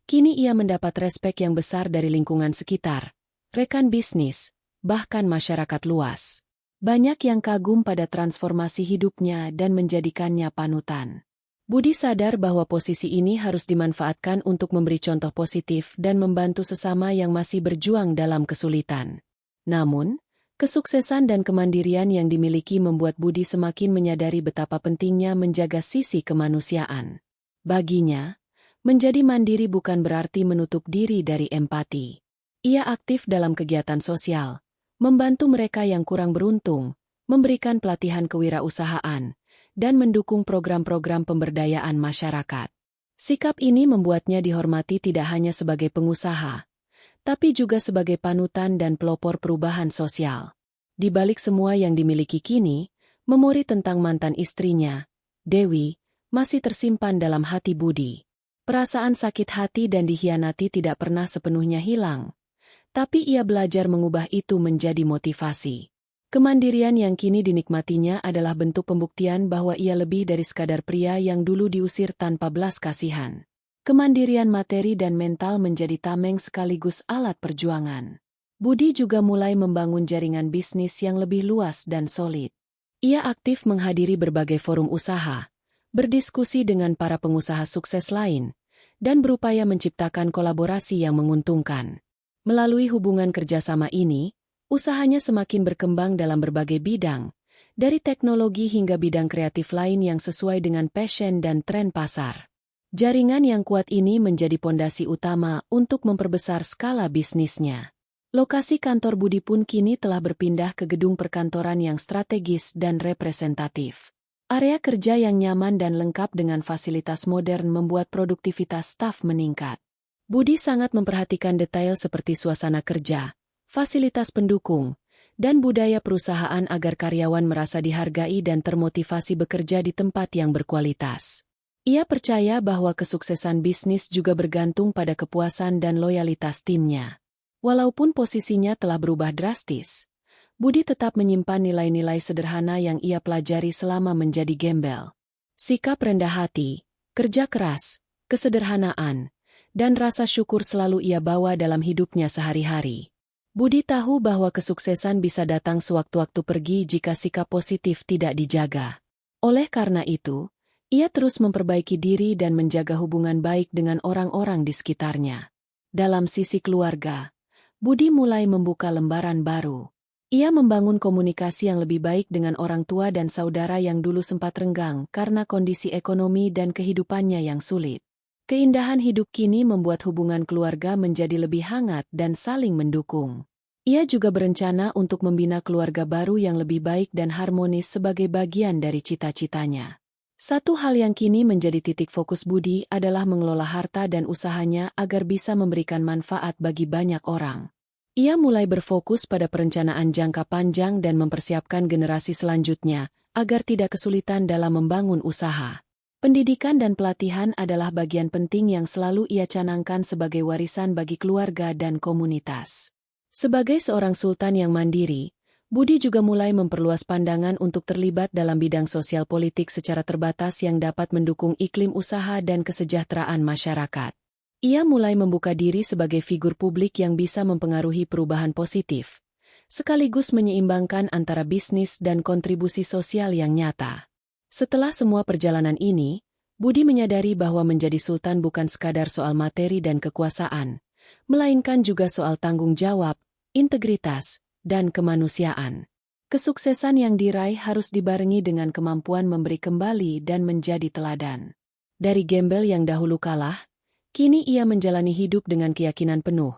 kini ia mendapat respek yang besar dari lingkungan sekitar, rekan bisnis, bahkan masyarakat luas. Banyak yang kagum pada transformasi hidupnya dan menjadikannya panutan. Budi sadar bahwa posisi ini harus dimanfaatkan untuk memberi contoh positif dan membantu sesama yang masih berjuang dalam kesulitan. Namun, kesuksesan dan kemandirian yang dimiliki membuat Budi semakin menyadari betapa pentingnya menjaga sisi kemanusiaan. Baginya, menjadi mandiri bukan berarti menutup diri dari empati. Ia aktif dalam kegiatan sosial, membantu mereka yang kurang beruntung, memberikan pelatihan kewirausahaan, dan mendukung program-program pemberdayaan masyarakat. Sikap ini membuatnya dihormati tidak hanya sebagai pengusaha, tapi juga sebagai panutan dan pelopor perubahan sosial. Di balik semua yang dimiliki kini, memori tentang mantan istrinya, Dewi, masih tersimpan dalam hati Budi. Perasaan sakit hati dan dikhianati tidak pernah sepenuhnya hilang, tapi ia belajar mengubah itu menjadi motivasi. Kemandirian yang kini dinikmatinya adalah bentuk pembuktian bahwa ia lebih dari sekadar pria yang dulu diusir tanpa belas kasihan. Kemandirian materi dan mental menjadi tameng sekaligus alat perjuangan. Budi juga mulai membangun jaringan bisnis yang lebih luas dan solid. Ia aktif menghadiri berbagai forum usaha, berdiskusi dengan para pengusaha sukses lain, dan berupaya menciptakan kolaborasi yang menguntungkan. Melalui hubungan kerjasama ini, usahanya semakin berkembang dalam berbagai bidang, dari teknologi hingga bidang kreatif lain yang sesuai dengan passion dan tren pasar. Jaringan yang kuat ini menjadi pondasi utama untuk memperbesar skala bisnisnya. Lokasi kantor Budi pun kini telah berpindah ke gedung perkantoran yang strategis dan representatif. Area kerja yang nyaman dan lengkap dengan fasilitas modern membuat produktivitas staf meningkat. Budi sangat memperhatikan detail seperti suasana kerja, fasilitas pendukung, dan budaya perusahaan agar karyawan merasa dihargai dan termotivasi bekerja di tempat yang berkualitas. Ia percaya bahwa kesuksesan bisnis juga bergantung pada kepuasan dan loyalitas timnya. Walaupun posisinya telah berubah drastis, Budi tetap menyimpan nilai-nilai sederhana yang ia pelajari selama menjadi gembel. Sikap rendah hati, kerja keras, kesederhanaan, dan rasa syukur selalu ia bawa dalam hidupnya sehari-hari. Budi tahu bahwa kesuksesan bisa datang sewaktu-waktu pergi jika sikap positif tidak dijaga. Oleh karena itu, ia terus memperbaiki diri dan menjaga hubungan baik dengan orang-orang di sekitarnya. Dalam sisi keluarga, Budi mulai membuka lembaran baru. Ia membangun komunikasi yang lebih baik dengan orang tua dan saudara yang dulu sempat renggang karena kondisi ekonomi dan kehidupannya yang sulit. Keindahan hidup kini membuat hubungan keluarga menjadi lebih hangat dan saling mendukung. Ia juga berencana untuk membina keluarga baru yang lebih baik dan harmonis sebagai bagian dari cita-citanya. Satu hal yang kini menjadi titik fokus Budi adalah mengelola harta dan usahanya agar bisa memberikan manfaat bagi banyak orang. Ia mulai berfokus pada perencanaan jangka panjang dan mempersiapkan generasi selanjutnya agar tidak kesulitan dalam membangun usaha. Pendidikan dan pelatihan adalah bagian penting yang selalu ia canangkan sebagai warisan bagi keluarga dan komunitas. Sebagai seorang sultan yang mandiri, Budi juga mulai memperluas pandangan untuk terlibat dalam bidang sosial politik secara terbatas yang dapat mendukung iklim usaha dan kesejahteraan masyarakat. Ia mulai membuka diri sebagai figur publik yang bisa mempengaruhi perubahan positif, sekaligus menyeimbangkan antara bisnis dan kontribusi sosial yang nyata. Setelah semua perjalanan ini, Budi menyadari bahwa menjadi sultan bukan sekadar soal materi dan kekuasaan, melainkan juga soal tanggung jawab, integritas, dan kemanusiaan. Kesuksesan yang diraih harus dibarengi dengan kemampuan memberi kembali dan menjadi teladan. Dari gembel yang dahulu kalah, kini ia menjalani hidup dengan keyakinan penuh,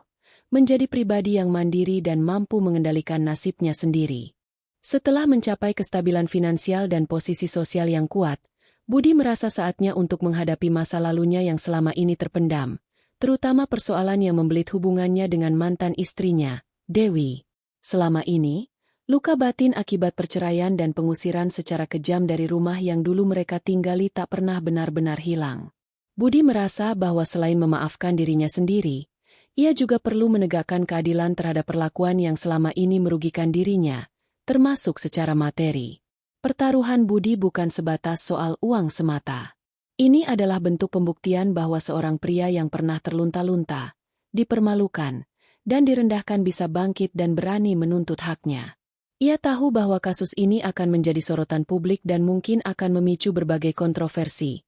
menjadi pribadi yang mandiri dan mampu mengendalikan nasibnya sendiri. Setelah mencapai kestabilan finansial dan posisi sosial yang kuat, Budi merasa saatnya untuk menghadapi masa lalunya yang selama ini terpendam, terutama persoalan yang membelit hubungannya dengan mantan istrinya, Dewi. Selama ini, luka batin akibat perceraian dan pengusiran secara kejam dari rumah yang dulu mereka tinggali tak pernah benar-benar hilang. Budi merasa bahwa selain memaafkan dirinya sendiri, ia juga perlu menegakkan keadilan terhadap perlakuan yang selama ini merugikan dirinya, termasuk secara materi. Pertaruhan Budi bukan sebatas soal uang semata. Ini adalah bentuk pembuktian bahwa seorang pria yang pernah terlunta-lunta, dipermalukan, dan direndahkan bisa bangkit dan berani menuntut haknya. Ia tahu bahwa kasus ini akan menjadi sorotan publik dan mungkin akan memicu berbagai kontroversi.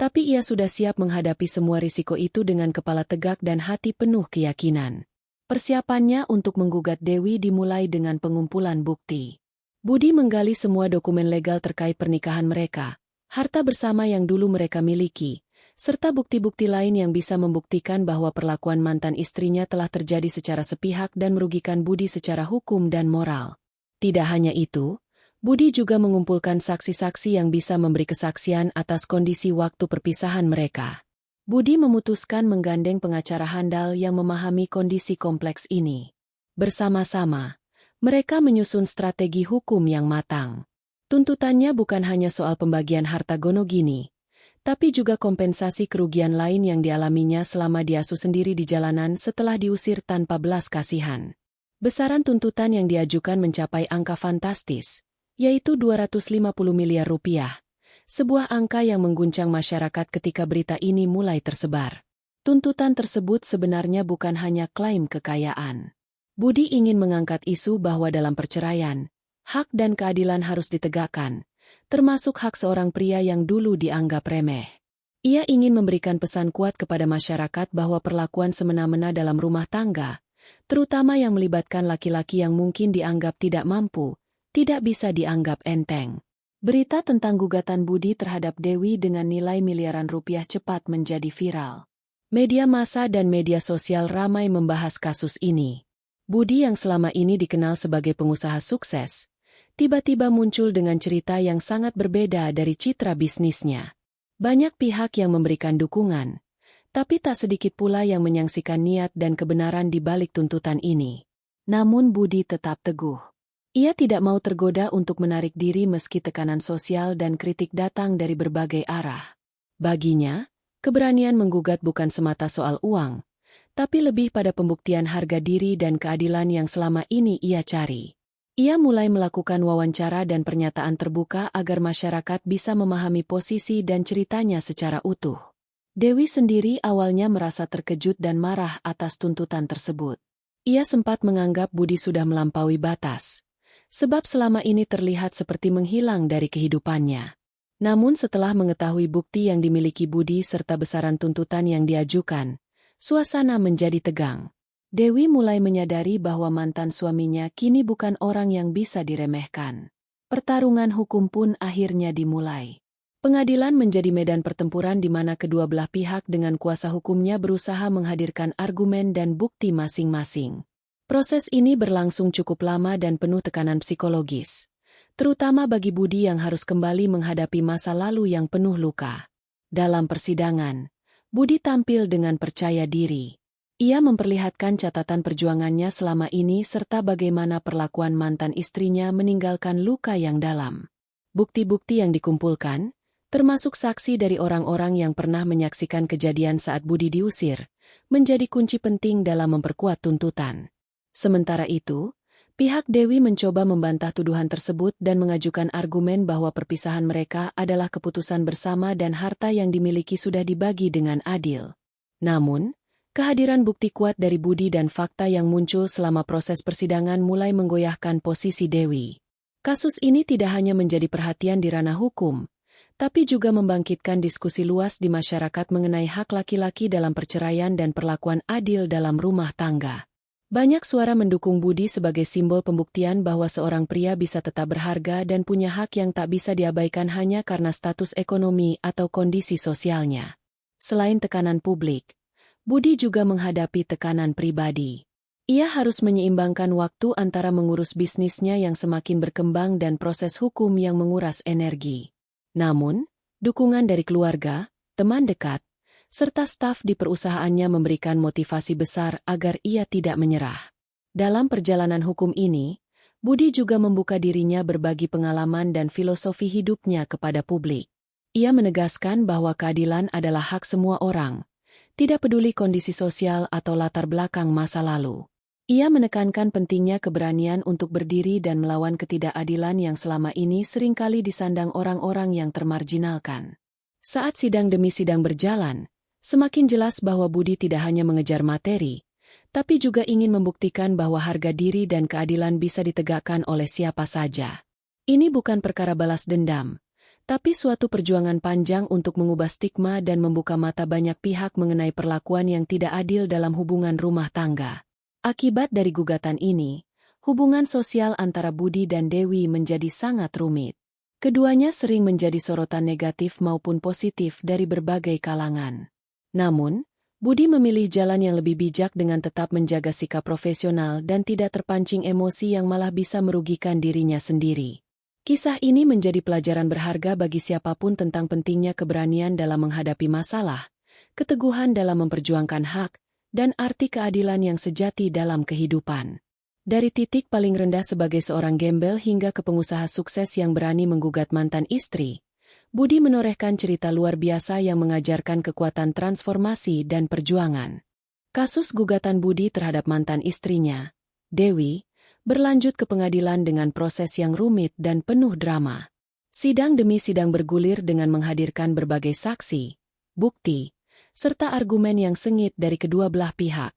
Tapi ia sudah siap menghadapi semua risiko itu dengan kepala tegak dan hati penuh keyakinan. Persiapannya untuk menggugat Dewi dimulai dengan pengumpulan bukti. Budi menggali semua dokumen legal terkait pernikahan mereka, harta bersama yang dulu mereka miliki, serta bukti-bukti lain yang bisa membuktikan bahwa perlakuan mantan istrinya telah terjadi secara sepihak dan merugikan Budi secara hukum dan moral. Tidak hanya itu, Budi juga mengumpulkan saksi-saksi yang bisa memberi kesaksian atas kondisi waktu perpisahan mereka. Budi memutuskan menggandeng pengacara handal yang memahami kondisi kompleks ini. Bersama-sama, mereka menyusun strategi hukum yang matang. Tuntutannya bukan hanya soal pembagian harta gonogini, tapi juga kompensasi kerugian lain yang dialaminya selama diasuh sendiri di jalanan setelah diusir tanpa belas kasihan. Besaran tuntutan yang diajukan mencapai angka fantastis, yaitu 250 miliar rupiah, sebuah angka yang mengguncang masyarakat ketika berita ini mulai tersebar. Tuntutan tersebut sebenarnya bukan hanya klaim kekayaan. Budi ingin mengangkat isu bahwa dalam perceraian, hak dan keadilan harus ditegakkan, termasuk hak seorang pria yang dulu dianggap remeh. Ia ingin memberikan pesan kuat kepada masyarakat bahwa perlakuan semena-mena dalam rumah tangga, terutama yang melibatkan laki-laki yang mungkin dianggap tidak mampu, tidak bisa dianggap enteng. Berita tentang gugatan Budi terhadap Dewi dengan nilai miliaran rupiah cepat menjadi viral. Media massa dan media sosial ramai membahas kasus ini. Budi yang selama ini dikenal sebagai pengusaha sukses, tiba-tiba muncul dengan cerita yang sangat berbeda dari citra bisnisnya. Banyak pihak yang memberikan dukungan, tapi tak sedikit pula yang menyaksikan niat dan kebenaran di balik tuntutan ini. Namun Budi tetap teguh. Ia tidak mau tergoda untuk menarik diri meski tekanan sosial dan kritik datang dari berbagai arah. Baginya, keberanian menggugat bukan semata soal uang, tapi lebih pada pembuktian harga diri dan keadilan yang selama ini ia cari. Ia mulai melakukan wawancara dan pernyataan terbuka agar masyarakat bisa memahami posisi dan ceritanya secara utuh. Dewi sendiri awalnya merasa terkejut dan marah atas tuntutan tersebut. Ia sempat menganggap Budi sudah melampaui batas, sebab selama ini terlihat seperti menghilang dari kehidupannya. Namun setelah mengetahui bukti yang dimiliki Budi serta besaran tuntutan yang diajukan, suasana menjadi tegang. Dewi mulai menyadari bahwa mantan suaminya kini bukan orang yang bisa diremehkan. Pertarungan hukum pun akhirnya dimulai. Pengadilan menjadi medan pertempuran di mana kedua belah pihak dengan kuasa hukumnya berusaha menghadirkan argumen dan bukti masing-masing. Proses ini berlangsung cukup lama dan penuh tekanan psikologis, terutama bagi Budi yang harus kembali menghadapi masa lalu yang penuh luka. Dalam persidangan, Budi tampil dengan percaya diri. Ia memperlihatkan catatan perjuangannya selama ini serta bagaimana perlakuan mantan istrinya meninggalkan luka yang dalam. Bukti-bukti yang dikumpulkan, termasuk saksi dari orang-orang yang pernah menyaksikan kejadian saat Budi diusir, menjadi kunci penting dalam memperkuat tuntutan. Sementara itu, pihak Dewi mencoba membantah tuduhan tersebut dan mengajukan argumen bahwa perpisahan mereka adalah keputusan bersama dan harta yang dimiliki sudah dibagi dengan adil. Namun, kehadiran bukti kuat dari Budi dan fakta yang muncul selama proses persidangan mulai menggoyahkan posisi Dewi. Kasus ini tidak hanya menjadi perhatian di ranah hukum, tapi juga membangkitkan diskusi luas di masyarakat mengenai hak laki-laki dalam perceraian dan perlakuan adil dalam rumah tangga. Banyak suara mendukung Budi sebagai simbol pembuktian bahwa seorang pria bisa tetap berharga dan punya hak yang tak bisa diabaikan hanya karena status ekonomi atau kondisi sosialnya. Selain tekanan publik, Budi juga menghadapi tekanan pribadi. Ia harus menyeimbangkan waktu antara mengurus bisnisnya yang semakin berkembang dan proses hukum yang menguras energi. Namun, dukungan dari keluarga, teman dekat, serta staf di perusahaannya memberikan motivasi besar agar ia tidak menyerah. Dalam perjalanan hukum ini, Budi juga membuka dirinya berbagi pengalaman dan filosofi hidupnya kepada publik. Ia menegaskan bahwa keadilan adalah hak semua orang, tidak peduli kondisi sosial atau latar belakang masa lalu. Ia menekankan pentingnya keberanian untuk berdiri dan melawan ketidakadilan yang selama ini seringkali disandang orang-orang yang termarginalkan. Saat sidang demi sidang berjalan, semakin jelas bahwa Budi tidak hanya mengejar materi, tapi juga ingin membuktikan bahwa harga diri dan keadilan bisa ditegakkan oleh siapa saja. Ini bukan perkara balas dendam, tapi suatu perjuangan panjang untuk mengubah stigma dan membuka mata banyak pihak mengenai perlakuan yang tidak adil dalam hubungan rumah tangga. Akibat dari gugatan ini, hubungan sosial antara Budi dan Dewi menjadi sangat rumit. Keduanya sering menjadi sorotan negatif maupun positif dari berbagai kalangan. Namun, Budi memilih jalan yang lebih bijak dengan tetap menjaga sikap profesional dan tidak terpancing emosi yang malah bisa merugikan dirinya sendiri. Kisah ini menjadi pelajaran berharga bagi siapapun tentang pentingnya keberanian dalam menghadapi masalah, keteguhan dalam memperjuangkan hak, dan arti keadilan yang sejati dalam kehidupan. Dari titik paling rendah sebagai seorang gembel hingga ke pengusaha sukses yang berani menggugat mantan istri, Budi menorehkan cerita luar biasa yang mengajarkan kekuatan transformasi dan perjuangan. Kasus gugatan Budi terhadap mantan istrinya, Dewi, berlanjut ke pengadilan dengan proses yang rumit dan penuh drama. Sidang demi sidang bergulir dengan menghadirkan berbagai saksi, bukti, serta argumen yang sengit dari kedua belah pihak.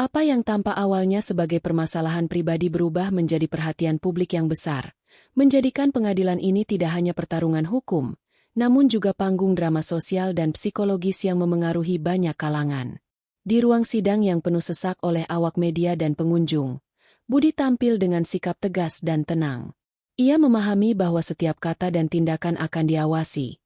Apa yang tampak awalnya sebagai permasalahan pribadi berubah menjadi perhatian publik yang besar, menjadikan pengadilan ini tidak hanya pertarungan hukum, namun juga panggung drama sosial dan psikologis yang memengaruhi banyak kalangan. Di ruang sidang yang penuh sesak oleh awak media dan pengunjung, Budi tampil dengan sikap tegas dan tenang. Ia memahami bahwa setiap kata dan tindakan akan diawasi,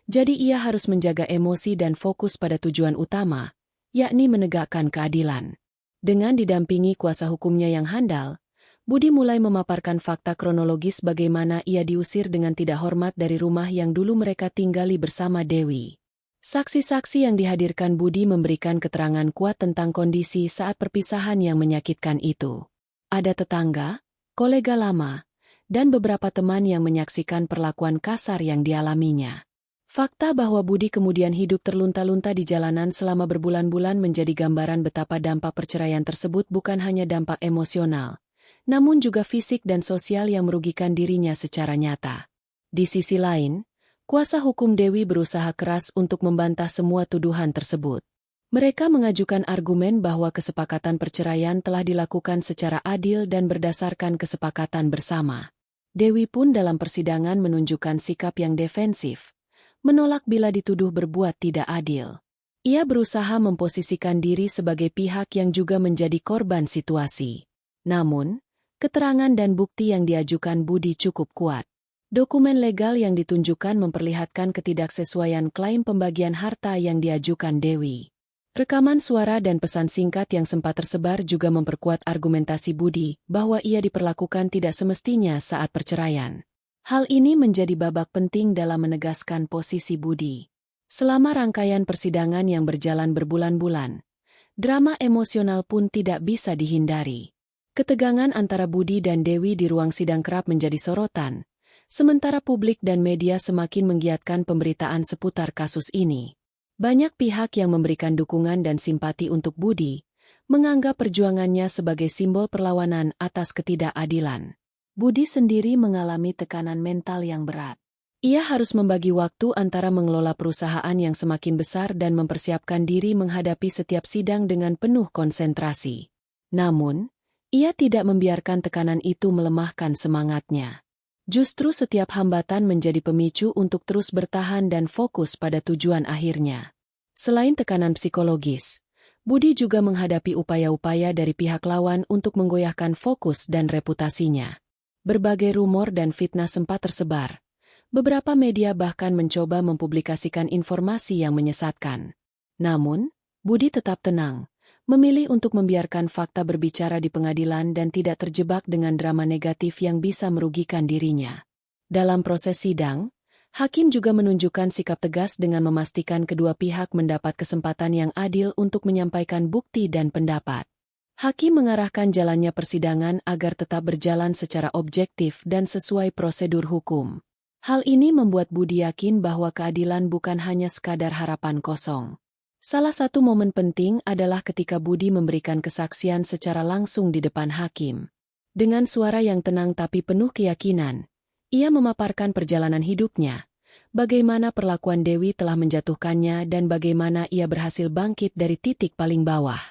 jadi ia harus menjaga emosi dan fokus pada tujuan utama, yakni menegakkan keadilan. Dengan didampingi kuasa hukumnya yang handal, Budi mulai memaparkan fakta kronologis bagaimana ia diusir dengan tidak hormat dari rumah yang dulu mereka tinggali bersama Dewi. Saksi-saksi yang dihadirkan Budi memberikan keterangan kuat tentang kondisi saat perpisahan yang menyakitkan itu. Ada tetangga, kolega lama, dan beberapa teman yang menyaksikan perlakuan kasar yang dialaminya. Fakta bahwa Budi kemudian hidup terlunta-lunta di jalanan selama berbulan-bulan menjadi gambaran betapa dampak perceraian tersebut bukan hanya dampak emosional, namun juga fisik dan sosial yang merugikan dirinya secara nyata. Di sisi lain, kuasa hukum Dewi berusaha keras untuk membantah semua tuduhan tersebut. Mereka mengajukan argumen bahwa kesepakatan perceraian telah dilakukan secara adil dan berdasarkan kesepakatan bersama. Dewi pun dalam persidangan menunjukkan sikap yang defensif, menolak bila dituduh berbuat tidak adil. Ia berusaha memposisikan diri sebagai pihak yang juga menjadi korban situasi. Namun, keterangan dan bukti yang diajukan Budi cukup kuat. Dokumen legal yang ditunjukkan memperlihatkan ketidaksesuaian klaim pembagian harta yang diajukan Dewi. Rekaman suara dan pesan singkat yang sempat tersebar juga memperkuat argumentasi Budi bahwa ia diperlakukan tidak semestinya saat perceraian. Hal ini menjadi babak penting dalam menegaskan posisi Budi. Selama rangkaian persidangan yang berjalan berbulan-bulan, drama emosional pun tidak bisa dihindari. Ketegangan antara Budi dan Dewi di ruang sidang kerap menjadi sorotan, sementara publik dan media semakin menggiatkan pemberitaan seputar kasus ini. Banyak pihak yang memberikan dukungan dan simpati untuk Budi, menganggap perjuangannya sebagai simbol perlawanan atas ketidakadilan. Budi sendiri mengalami tekanan mental yang berat. Ia harus membagi waktu antara mengelola perusahaan yang semakin besar dan mempersiapkan diri menghadapi setiap sidang dengan penuh konsentrasi. Namun, ia tidak membiarkan tekanan itu melemahkan semangatnya. Justru setiap hambatan menjadi pemicu untuk terus bertahan dan fokus pada tujuan akhirnya. Selain tekanan psikologis, Budi juga menghadapi upaya-upaya dari pihak lawan untuk menggoyahkan fokus dan reputasinya. Berbagai rumor dan fitnah sempat tersebar. Beberapa media bahkan mencoba mempublikasikan informasi yang menyesatkan. Namun, Budi tetap tenang, memilih untuk membiarkan fakta berbicara di pengadilan dan tidak terjebak dengan drama negatif yang bisa merugikan dirinya. Dalam proses sidang, hakim juga menunjukkan sikap tegas dengan memastikan kedua pihak mendapat kesempatan yang adil untuk menyampaikan bukti dan pendapat. Hakim mengarahkan jalannya persidangan agar tetap berjalan secara objektif dan sesuai prosedur hukum. Hal ini membuat Budi yakin bahwa keadilan bukan hanya sekadar harapan kosong. Salah satu momen penting adalah ketika Budi memberikan kesaksian secara langsung di depan hakim. Dengan suara yang tenang tapi penuh keyakinan, ia memaparkan perjalanan hidupnya, bagaimana perlakuan Dewi telah menjatuhkannya dan bagaimana ia berhasil bangkit dari titik paling bawah.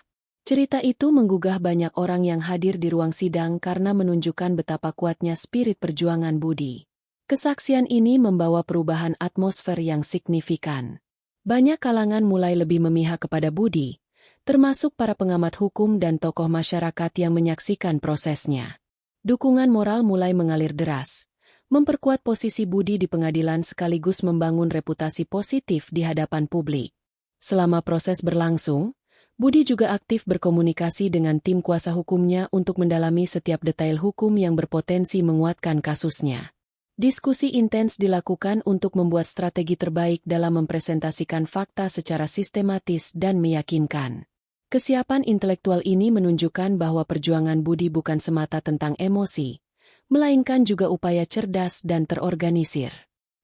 Cerita itu menggugah banyak orang yang hadir di ruang sidang karena menunjukkan betapa kuatnya spirit perjuangan Budi. Kesaksian ini membawa perubahan atmosfer yang signifikan. Banyak kalangan mulai lebih memihak kepada Budi, termasuk para pengamat hukum dan tokoh masyarakat yang menyaksikan prosesnya. Dukungan moral mulai mengalir deras, memperkuat posisi Budi di pengadilan sekaligus membangun reputasi positif di hadapan publik. Selama proses berlangsung, Budi juga aktif berkomunikasi dengan tim kuasa hukumnya untuk mendalami setiap detail hukum yang berpotensi menguatkan kasusnya. Diskusi intens dilakukan untuk membuat strategi terbaik dalam mempresentasikan fakta secara sistematis dan meyakinkan. Kesiapan intelektual ini menunjukkan bahwa perjuangan Budi bukan semata tentang emosi, melainkan juga upaya cerdas dan terorganisir.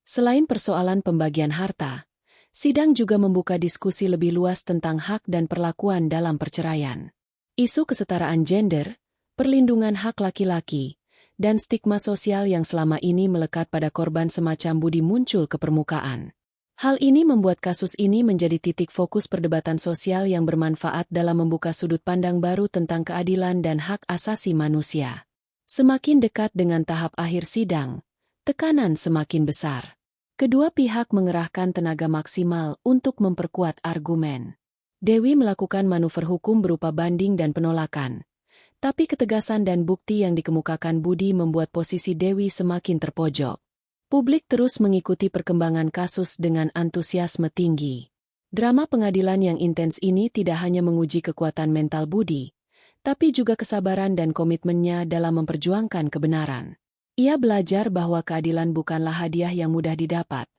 Selain persoalan pembagian harta, sidang juga membuka diskusi lebih luas tentang hak dan perlakuan dalam perceraian. Isu kesetaraan gender, perlindungan hak laki-laki, dan stigma sosial yang selama ini melekat pada korban semacam Budi muncul ke permukaan. Hal ini membuat kasus ini menjadi titik fokus perdebatan sosial yang bermanfaat dalam membuka sudut pandang baru tentang keadilan dan hak asasi manusia. Semakin dekat dengan tahap akhir sidang, tekanan semakin besar. Kedua pihak mengerahkan tenaga maksimal untuk memperkuat argumen. Dewi melakukan manuver hukum berupa banding dan penolakan. Tapi ketegasan dan bukti yang dikemukakan Budi membuat posisi Dewi semakin terpojok. Publik terus mengikuti perkembangan kasus dengan antusiasme tinggi. Drama pengadilan yang intens ini tidak hanya menguji kekuatan mental Budi, tapi juga kesabaran dan komitmennya dalam memperjuangkan kebenaran. Ia belajar bahwa keadilan bukanlah hadiah yang mudah didapat,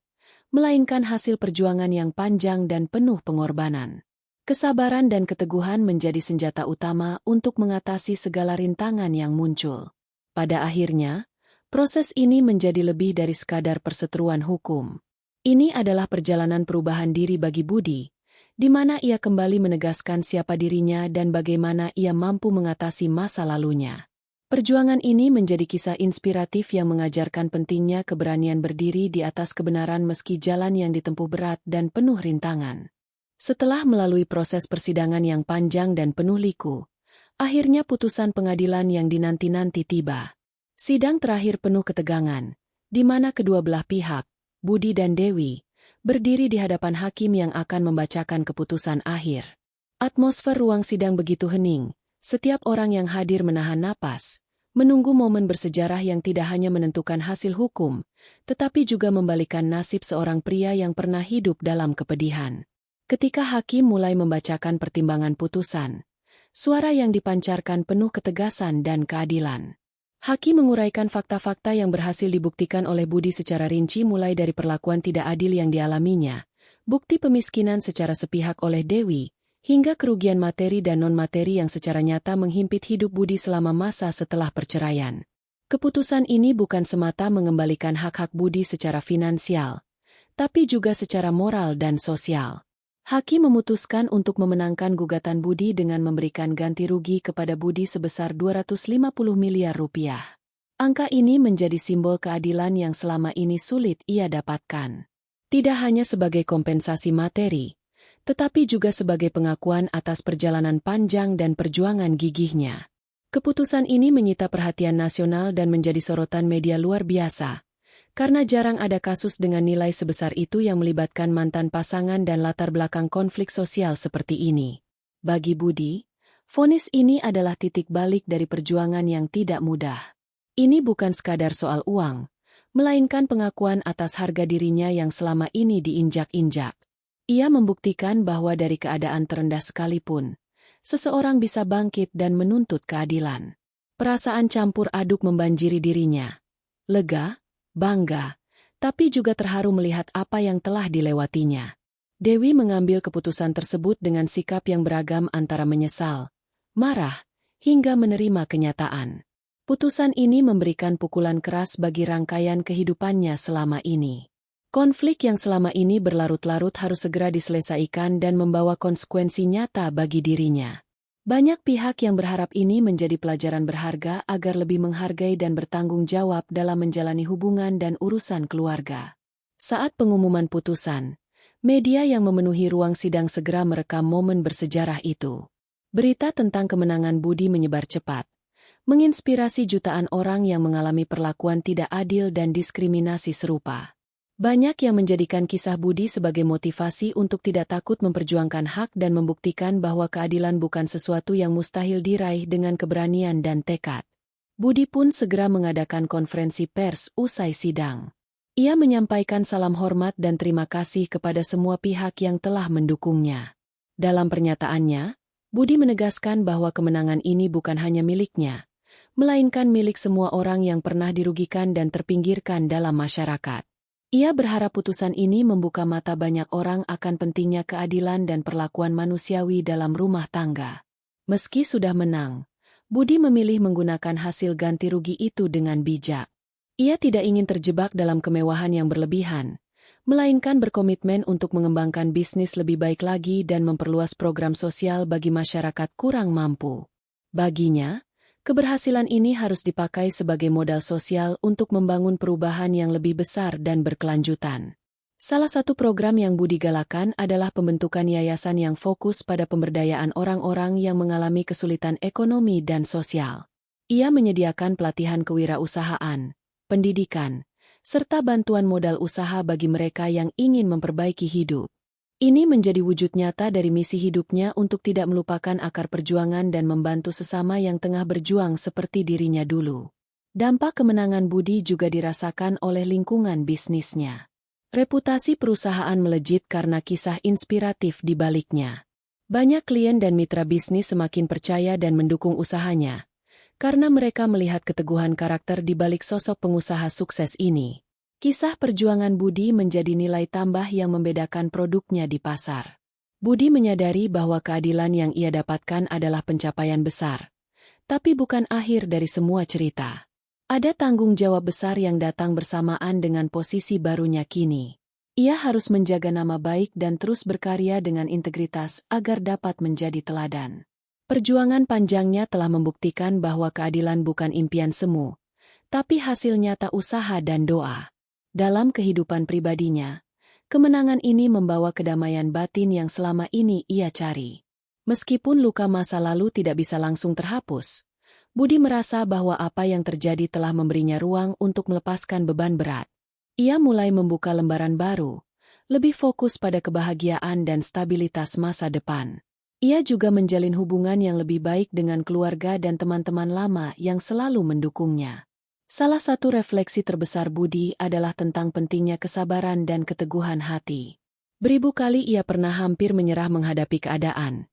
melainkan hasil perjuangan yang panjang dan penuh pengorbanan. Kesabaran dan keteguhan menjadi senjata utama untuk mengatasi segala rintangan yang muncul. Pada akhirnya, proses ini menjadi lebih dari sekadar perseteruan hukum. Ini adalah perjalanan perubahan diri bagi Budi, di mana ia kembali menegaskan siapa dirinya dan bagaimana ia mampu mengatasi masa lalunya. Perjuangan ini menjadi kisah inspiratif yang mengajarkan pentingnya keberanian berdiri di atas kebenaran meski jalan yang ditempuh berat dan penuh rintangan. Setelah melalui proses persidangan yang panjang dan penuh liku, akhirnya putusan pengadilan yang dinanti-nanti tiba. Sidang terakhir penuh ketegangan, di mana kedua belah pihak, Budi dan Dewi, berdiri di hadapan hakim yang akan membacakan keputusan akhir. Atmosfer ruang sidang begitu hening, setiap orang yang hadir menahan napas, menunggu momen bersejarah yang tidak hanya menentukan hasil hukum, tetapi juga membalikan nasib seorang pria yang pernah hidup dalam kepedihan. Ketika hakim mulai membacakan pertimbangan putusan, suara yang dipancarkan penuh ketegasan dan keadilan. Hakim menguraikan fakta-fakta yang berhasil dibuktikan oleh Budi secara rinci mulai dari perlakuan tidak adil yang dialaminya, bukti pemiskinan secara sepihak oleh Dewi, hingga kerugian materi dan non-materi yang secara nyata menghimpit hidup Budi selama masa setelah perceraian. Keputusan ini bukan semata mengembalikan hak-hak Budi secara finansial, tapi juga secara moral dan sosial. Hakim memutuskan untuk memenangkan gugatan Budi dengan memberikan ganti rugi kepada Budi sebesar 250 miliar rupiah. Angka ini menjadi simbol keadilan yang selama ini sulit ia dapatkan. Tidak hanya sebagai kompensasi materi, tetapi juga sebagai pengakuan atas perjalanan panjang dan perjuangan gigihnya. Keputusan ini menyita perhatian nasional dan menjadi sorotan media luar biasa, karena jarang ada kasus dengan nilai sebesar itu yang melibatkan mantan pasangan dan latar belakang konflik sosial seperti ini. Bagi Budi, vonis ini adalah titik balik dari perjuangan yang tidak mudah. Ini bukan sekadar soal uang, melainkan pengakuan atas harga dirinya yang selama ini diinjak-injak. Ia membuktikan bahwa dari keadaan terendah sekalipun, seseorang bisa bangkit dan menuntut keadilan. Perasaan campur aduk membanjiri dirinya. Lega, bangga, tapi juga terharu melihat apa yang telah dilewatinya. Dewi mengambil keputusan tersebut dengan sikap yang beragam antara menyesal, marah, hingga menerima kenyataan. Putusan ini memberikan pukulan keras bagi rangkaian kehidupannya selama ini. Konflik yang selama ini berlarut-larut harus segera diselesaikan dan membawa konsekuensi nyata bagi dirinya. Banyak pihak yang berharap ini menjadi pelajaran berharga agar lebih menghargai dan bertanggung jawab dalam menjalani hubungan dan urusan keluarga. Saat pengumuman putusan, media yang memenuhi ruang sidang segera merekam momen bersejarah itu. Berita tentang kemenangan Budi menyebar cepat, menginspirasi jutaan orang yang mengalami perlakuan tidak adil dan diskriminasi serupa. Banyak yang menjadikan kisah Budi sebagai motivasi untuk tidak takut memperjuangkan hak dan membuktikan bahwa keadilan bukan sesuatu yang mustahil diraih dengan keberanian dan tekad. Budi pun segera mengadakan konferensi pers usai sidang. Ia menyampaikan salam hormat dan terima kasih kepada semua pihak yang telah mendukungnya. Dalam pernyataannya, Budi menegaskan bahwa kemenangan ini bukan hanya miliknya, melainkan milik semua orang yang pernah dirugikan dan terpinggirkan dalam masyarakat. Ia berharap putusan ini membuka mata banyak orang akan pentingnya keadilan dan perlakuan manusiawi dalam rumah tangga. Meski sudah menang, Budi memilih menggunakan hasil ganti rugi itu dengan bijak. Ia tidak ingin terjebak dalam kemewahan yang berlebihan, melainkan berkomitmen untuk mengembangkan bisnis lebih baik lagi dan memperluas program sosial bagi masyarakat kurang mampu. Baginya, keberhasilan ini harus dipakai sebagai modal sosial untuk membangun perubahan yang lebih besar dan berkelanjutan. Salah satu program yang Budi galakan adalah pembentukan yayasan yang fokus pada pemberdayaan orang-orang yang mengalami kesulitan ekonomi dan sosial. Ia menyediakan pelatihan kewirausahaan, pendidikan, serta bantuan modal usaha bagi mereka yang ingin memperbaiki hidup. Ini menjadi wujud nyata dari misi hidupnya untuk tidak melupakan akar perjuangan dan membantu sesama yang tengah berjuang seperti dirinya dulu. Dampak kemenangan Budi juga dirasakan oleh lingkungan bisnisnya. Reputasi perusahaan melejit karena kisah inspiratif di baliknya. Banyak klien dan mitra bisnis semakin percaya dan mendukung usahanya, karena mereka melihat keteguhan karakter di balik sosok pengusaha sukses ini. Kisah perjuangan Budi menjadi nilai tambah yang membedakan produknya di pasar. Budi menyadari bahwa keadilan yang ia dapatkan adalah pencapaian besar, tapi bukan akhir dari semua cerita. Ada tanggung jawab besar yang datang bersamaan dengan posisi barunya kini. Ia harus menjaga nama baik dan terus berkarya dengan integritas agar dapat menjadi teladan. Perjuangan panjangnya telah membuktikan bahwa keadilan bukan impian semu, tapi hasil nyata usaha dan doa. Dalam kehidupan pribadinya, kemenangan ini membawa kedamaian batin yang selama ini ia cari. Meskipun luka masa lalu tidak bisa langsung terhapus, Budi merasa bahwa apa yang terjadi telah memberinya ruang untuk melepaskan beban berat. Ia mulai membuka lembaran baru, lebih fokus pada kebahagiaan dan stabilitas masa depan. Ia juga menjalin hubungan yang lebih baik dengan keluarga dan teman-teman lama yang selalu mendukungnya. Salah satu refleksi terbesar Budi adalah tentang pentingnya kesabaran dan keteguhan hati. Beribu kali ia pernah hampir menyerah menghadapi keadaan.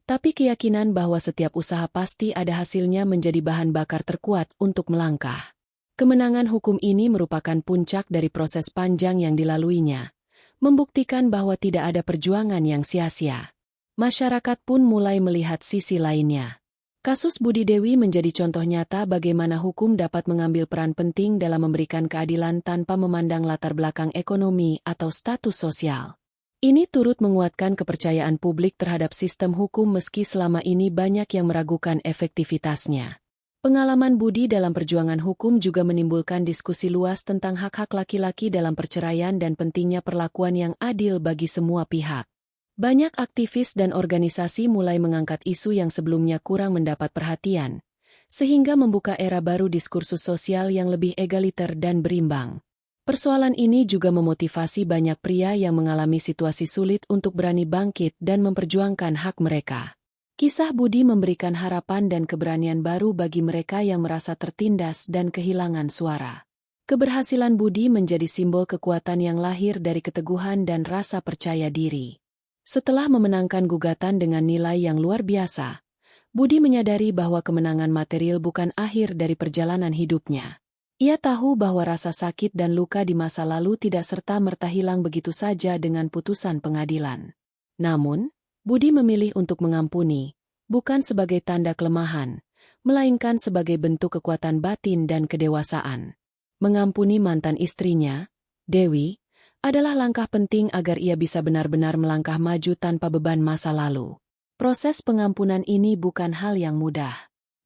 Tapi keyakinan bahwa setiap usaha pasti ada hasilnya menjadi bahan bakar terkuat untuk melangkah. Kemenangan hukum ini merupakan puncak dari proses panjang yang dilaluinya, membuktikan bahwa tidak ada perjuangan yang sia-sia. Masyarakat pun mulai melihat sisi lainnya. Kasus Budi Dewi menjadi contoh nyata bagaimana hukum dapat mengambil peran penting dalam memberikan keadilan tanpa memandang latar belakang ekonomi atau status sosial. Ini turut menguatkan kepercayaan publik terhadap sistem hukum meski selama ini banyak yang meragukan efektivitasnya. Pengalaman Budi dalam perjuangan hukum juga menimbulkan diskusi luas tentang hak-hak laki-laki dalam perceraian dan pentingnya perlakuan yang adil bagi semua pihak. Banyak aktivis dan organisasi mulai mengangkat isu yang sebelumnya kurang mendapat perhatian, sehingga membuka era baru diskursus sosial yang lebih egaliter dan berimbang. Persoalan ini juga memotivasi banyak pria yang mengalami situasi sulit untuk berani bangkit dan memperjuangkan hak mereka. Kisah Budi memberikan harapan dan keberanian baru bagi mereka yang merasa tertindas dan kehilangan suara. Keberhasilan Budi menjadi simbol kekuatan yang lahir dari keteguhan dan rasa percaya diri. Setelah memenangkan gugatan dengan nilai yang luar biasa, Budi menyadari bahwa kemenangan material bukan akhir dari perjalanan hidupnya. Ia tahu bahwa rasa sakit dan luka di masa lalu tidak serta-merta hilang begitu saja dengan putusan pengadilan. Namun, Budi memilih untuk mengampuni, bukan sebagai tanda kelemahan, melainkan sebagai bentuk kekuatan batin dan kedewasaan. Mengampuni mantan istrinya, Dewi, adalah langkah penting agar ia bisa benar-benar melangkah maju tanpa beban masa lalu. Proses pengampunan ini bukan hal yang mudah.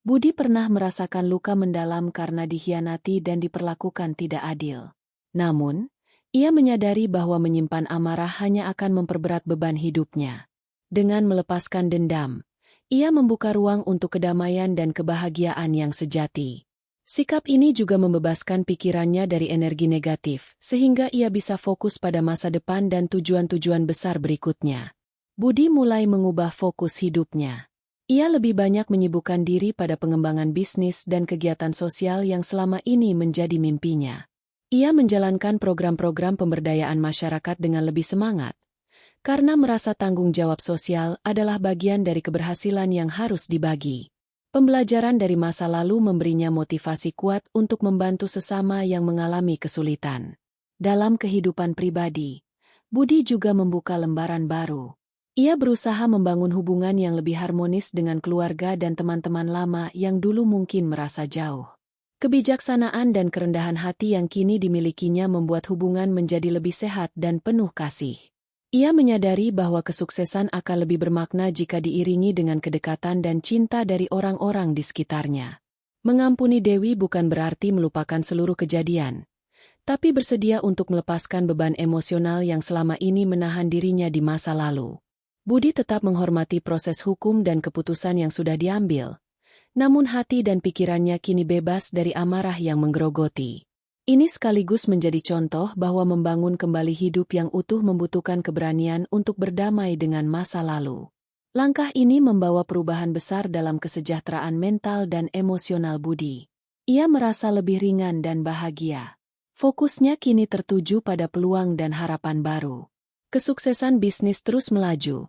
Budi pernah merasakan luka mendalam karena dikhianati dan diperlakukan tidak adil. Namun, ia menyadari bahwa menyimpan amarah hanya akan memperberat beban hidupnya. Dengan melepaskan dendam, ia membuka ruang untuk kedamaian dan kebahagiaan yang sejati. Sikap ini juga membebaskan pikirannya dari energi negatif, sehingga ia bisa fokus pada masa depan dan tujuan-tujuan besar berikutnya. Budi mulai mengubah fokus hidupnya. Ia lebih banyak menyibukkan diri pada pengembangan bisnis dan kegiatan sosial yang selama ini menjadi mimpinya. Ia menjalankan program-program pemberdayaan masyarakat dengan lebih semangat, karena merasa tanggung jawab sosial adalah bagian dari keberhasilan yang harus dibagi. Pembelajaran dari masa lalu memberinya motivasi kuat untuk membantu sesama yang mengalami kesulitan. Dalam kehidupan pribadi, Budi juga membuka lembaran baru. Ia berusaha membangun hubungan yang lebih harmonis dengan keluarga dan teman-teman lama yang dulu mungkin merasa jauh. Kebijaksanaan dan kerendahan hati yang kini dimilikinya membuat hubungan menjadi lebih sehat dan penuh kasih. Ia menyadari bahwa kesuksesan akan lebih bermakna jika diiringi dengan kedekatan dan cinta dari orang-orang di sekitarnya. Mengampuni Dewi bukan berarti melupakan seluruh kejadian, tapi bersedia untuk melepaskan beban emosional yang selama ini menahan dirinya di masa lalu. Budi tetap menghormati proses hukum dan keputusan yang sudah diambil, namun hati dan pikirannya kini bebas dari amarah yang menggerogoti. Ini sekaligus menjadi contoh bahwa membangun kembali hidup yang utuh membutuhkan keberanian untuk berdamai dengan masa lalu. Langkah ini membawa perubahan besar dalam kesejahteraan mental dan emosional Budi. Ia merasa lebih ringan dan bahagia. Fokusnya kini tertuju pada peluang dan harapan baru. Kesuksesan bisnis terus melaju,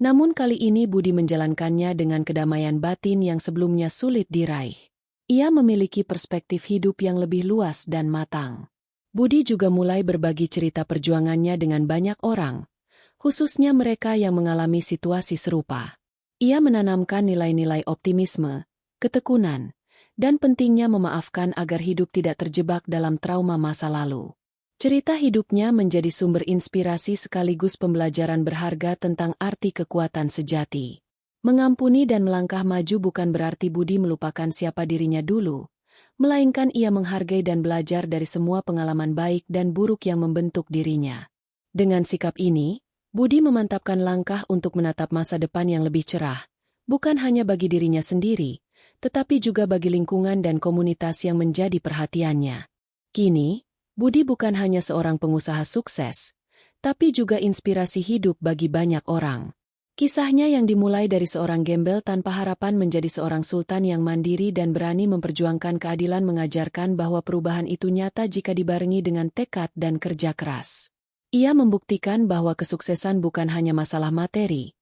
namun kali ini Budi menjalankannya dengan kedamaian batin yang sebelumnya sulit diraih. Ia memiliki perspektif hidup yang lebih luas dan matang. Budi juga mulai berbagi cerita perjuangannya dengan banyak orang, khususnya mereka yang mengalami situasi serupa. Ia menanamkan nilai-nilai optimisme, ketekunan, dan pentingnya memaafkan agar hidup tidak terjebak dalam trauma masa lalu. Cerita hidupnya menjadi sumber inspirasi sekaligus pembelajaran berharga tentang arti kekuatan sejati. Mengampuni dan melangkah maju bukan berarti Budi melupakan siapa dirinya dulu, melainkan ia menghargai dan belajar dari semua pengalaman baik dan buruk yang membentuk dirinya. Dengan sikap ini, Budi memantapkan langkah untuk menatap masa depan yang lebih cerah, bukan hanya bagi dirinya sendiri, tetapi juga bagi lingkungan dan komunitas yang menjadi perhatiannya. Kini, Budi bukan hanya seorang pengusaha sukses, tapi juga inspirasi hidup bagi banyak orang. Kisahnya yang dimulai dari seorang gembel tanpa harapan menjadi seorang sultan yang mandiri dan berani memperjuangkan keadilan mengajarkan bahwa perubahan itu nyata jika dibarengi dengan tekad dan kerja keras. Ia membuktikan bahwa kesuksesan bukan hanya masalah materi,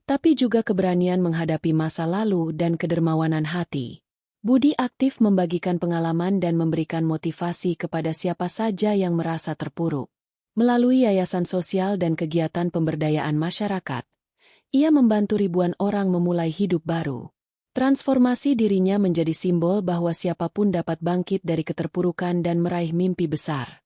tapi juga keberanian menghadapi masa lalu dan kedermawanan hati. Budi aktif membagikan pengalaman dan memberikan motivasi kepada siapa saja yang merasa terpuruk. Melalui yayasan sosial dan kegiatan pemberdayaan masyarakat, ia membantu ribuan orang memulai hidup baru. Transformasi dirinya menjadi simbol bahwa siapapun dapat bangkit dari keterpurukan dan meraih mimpi besar.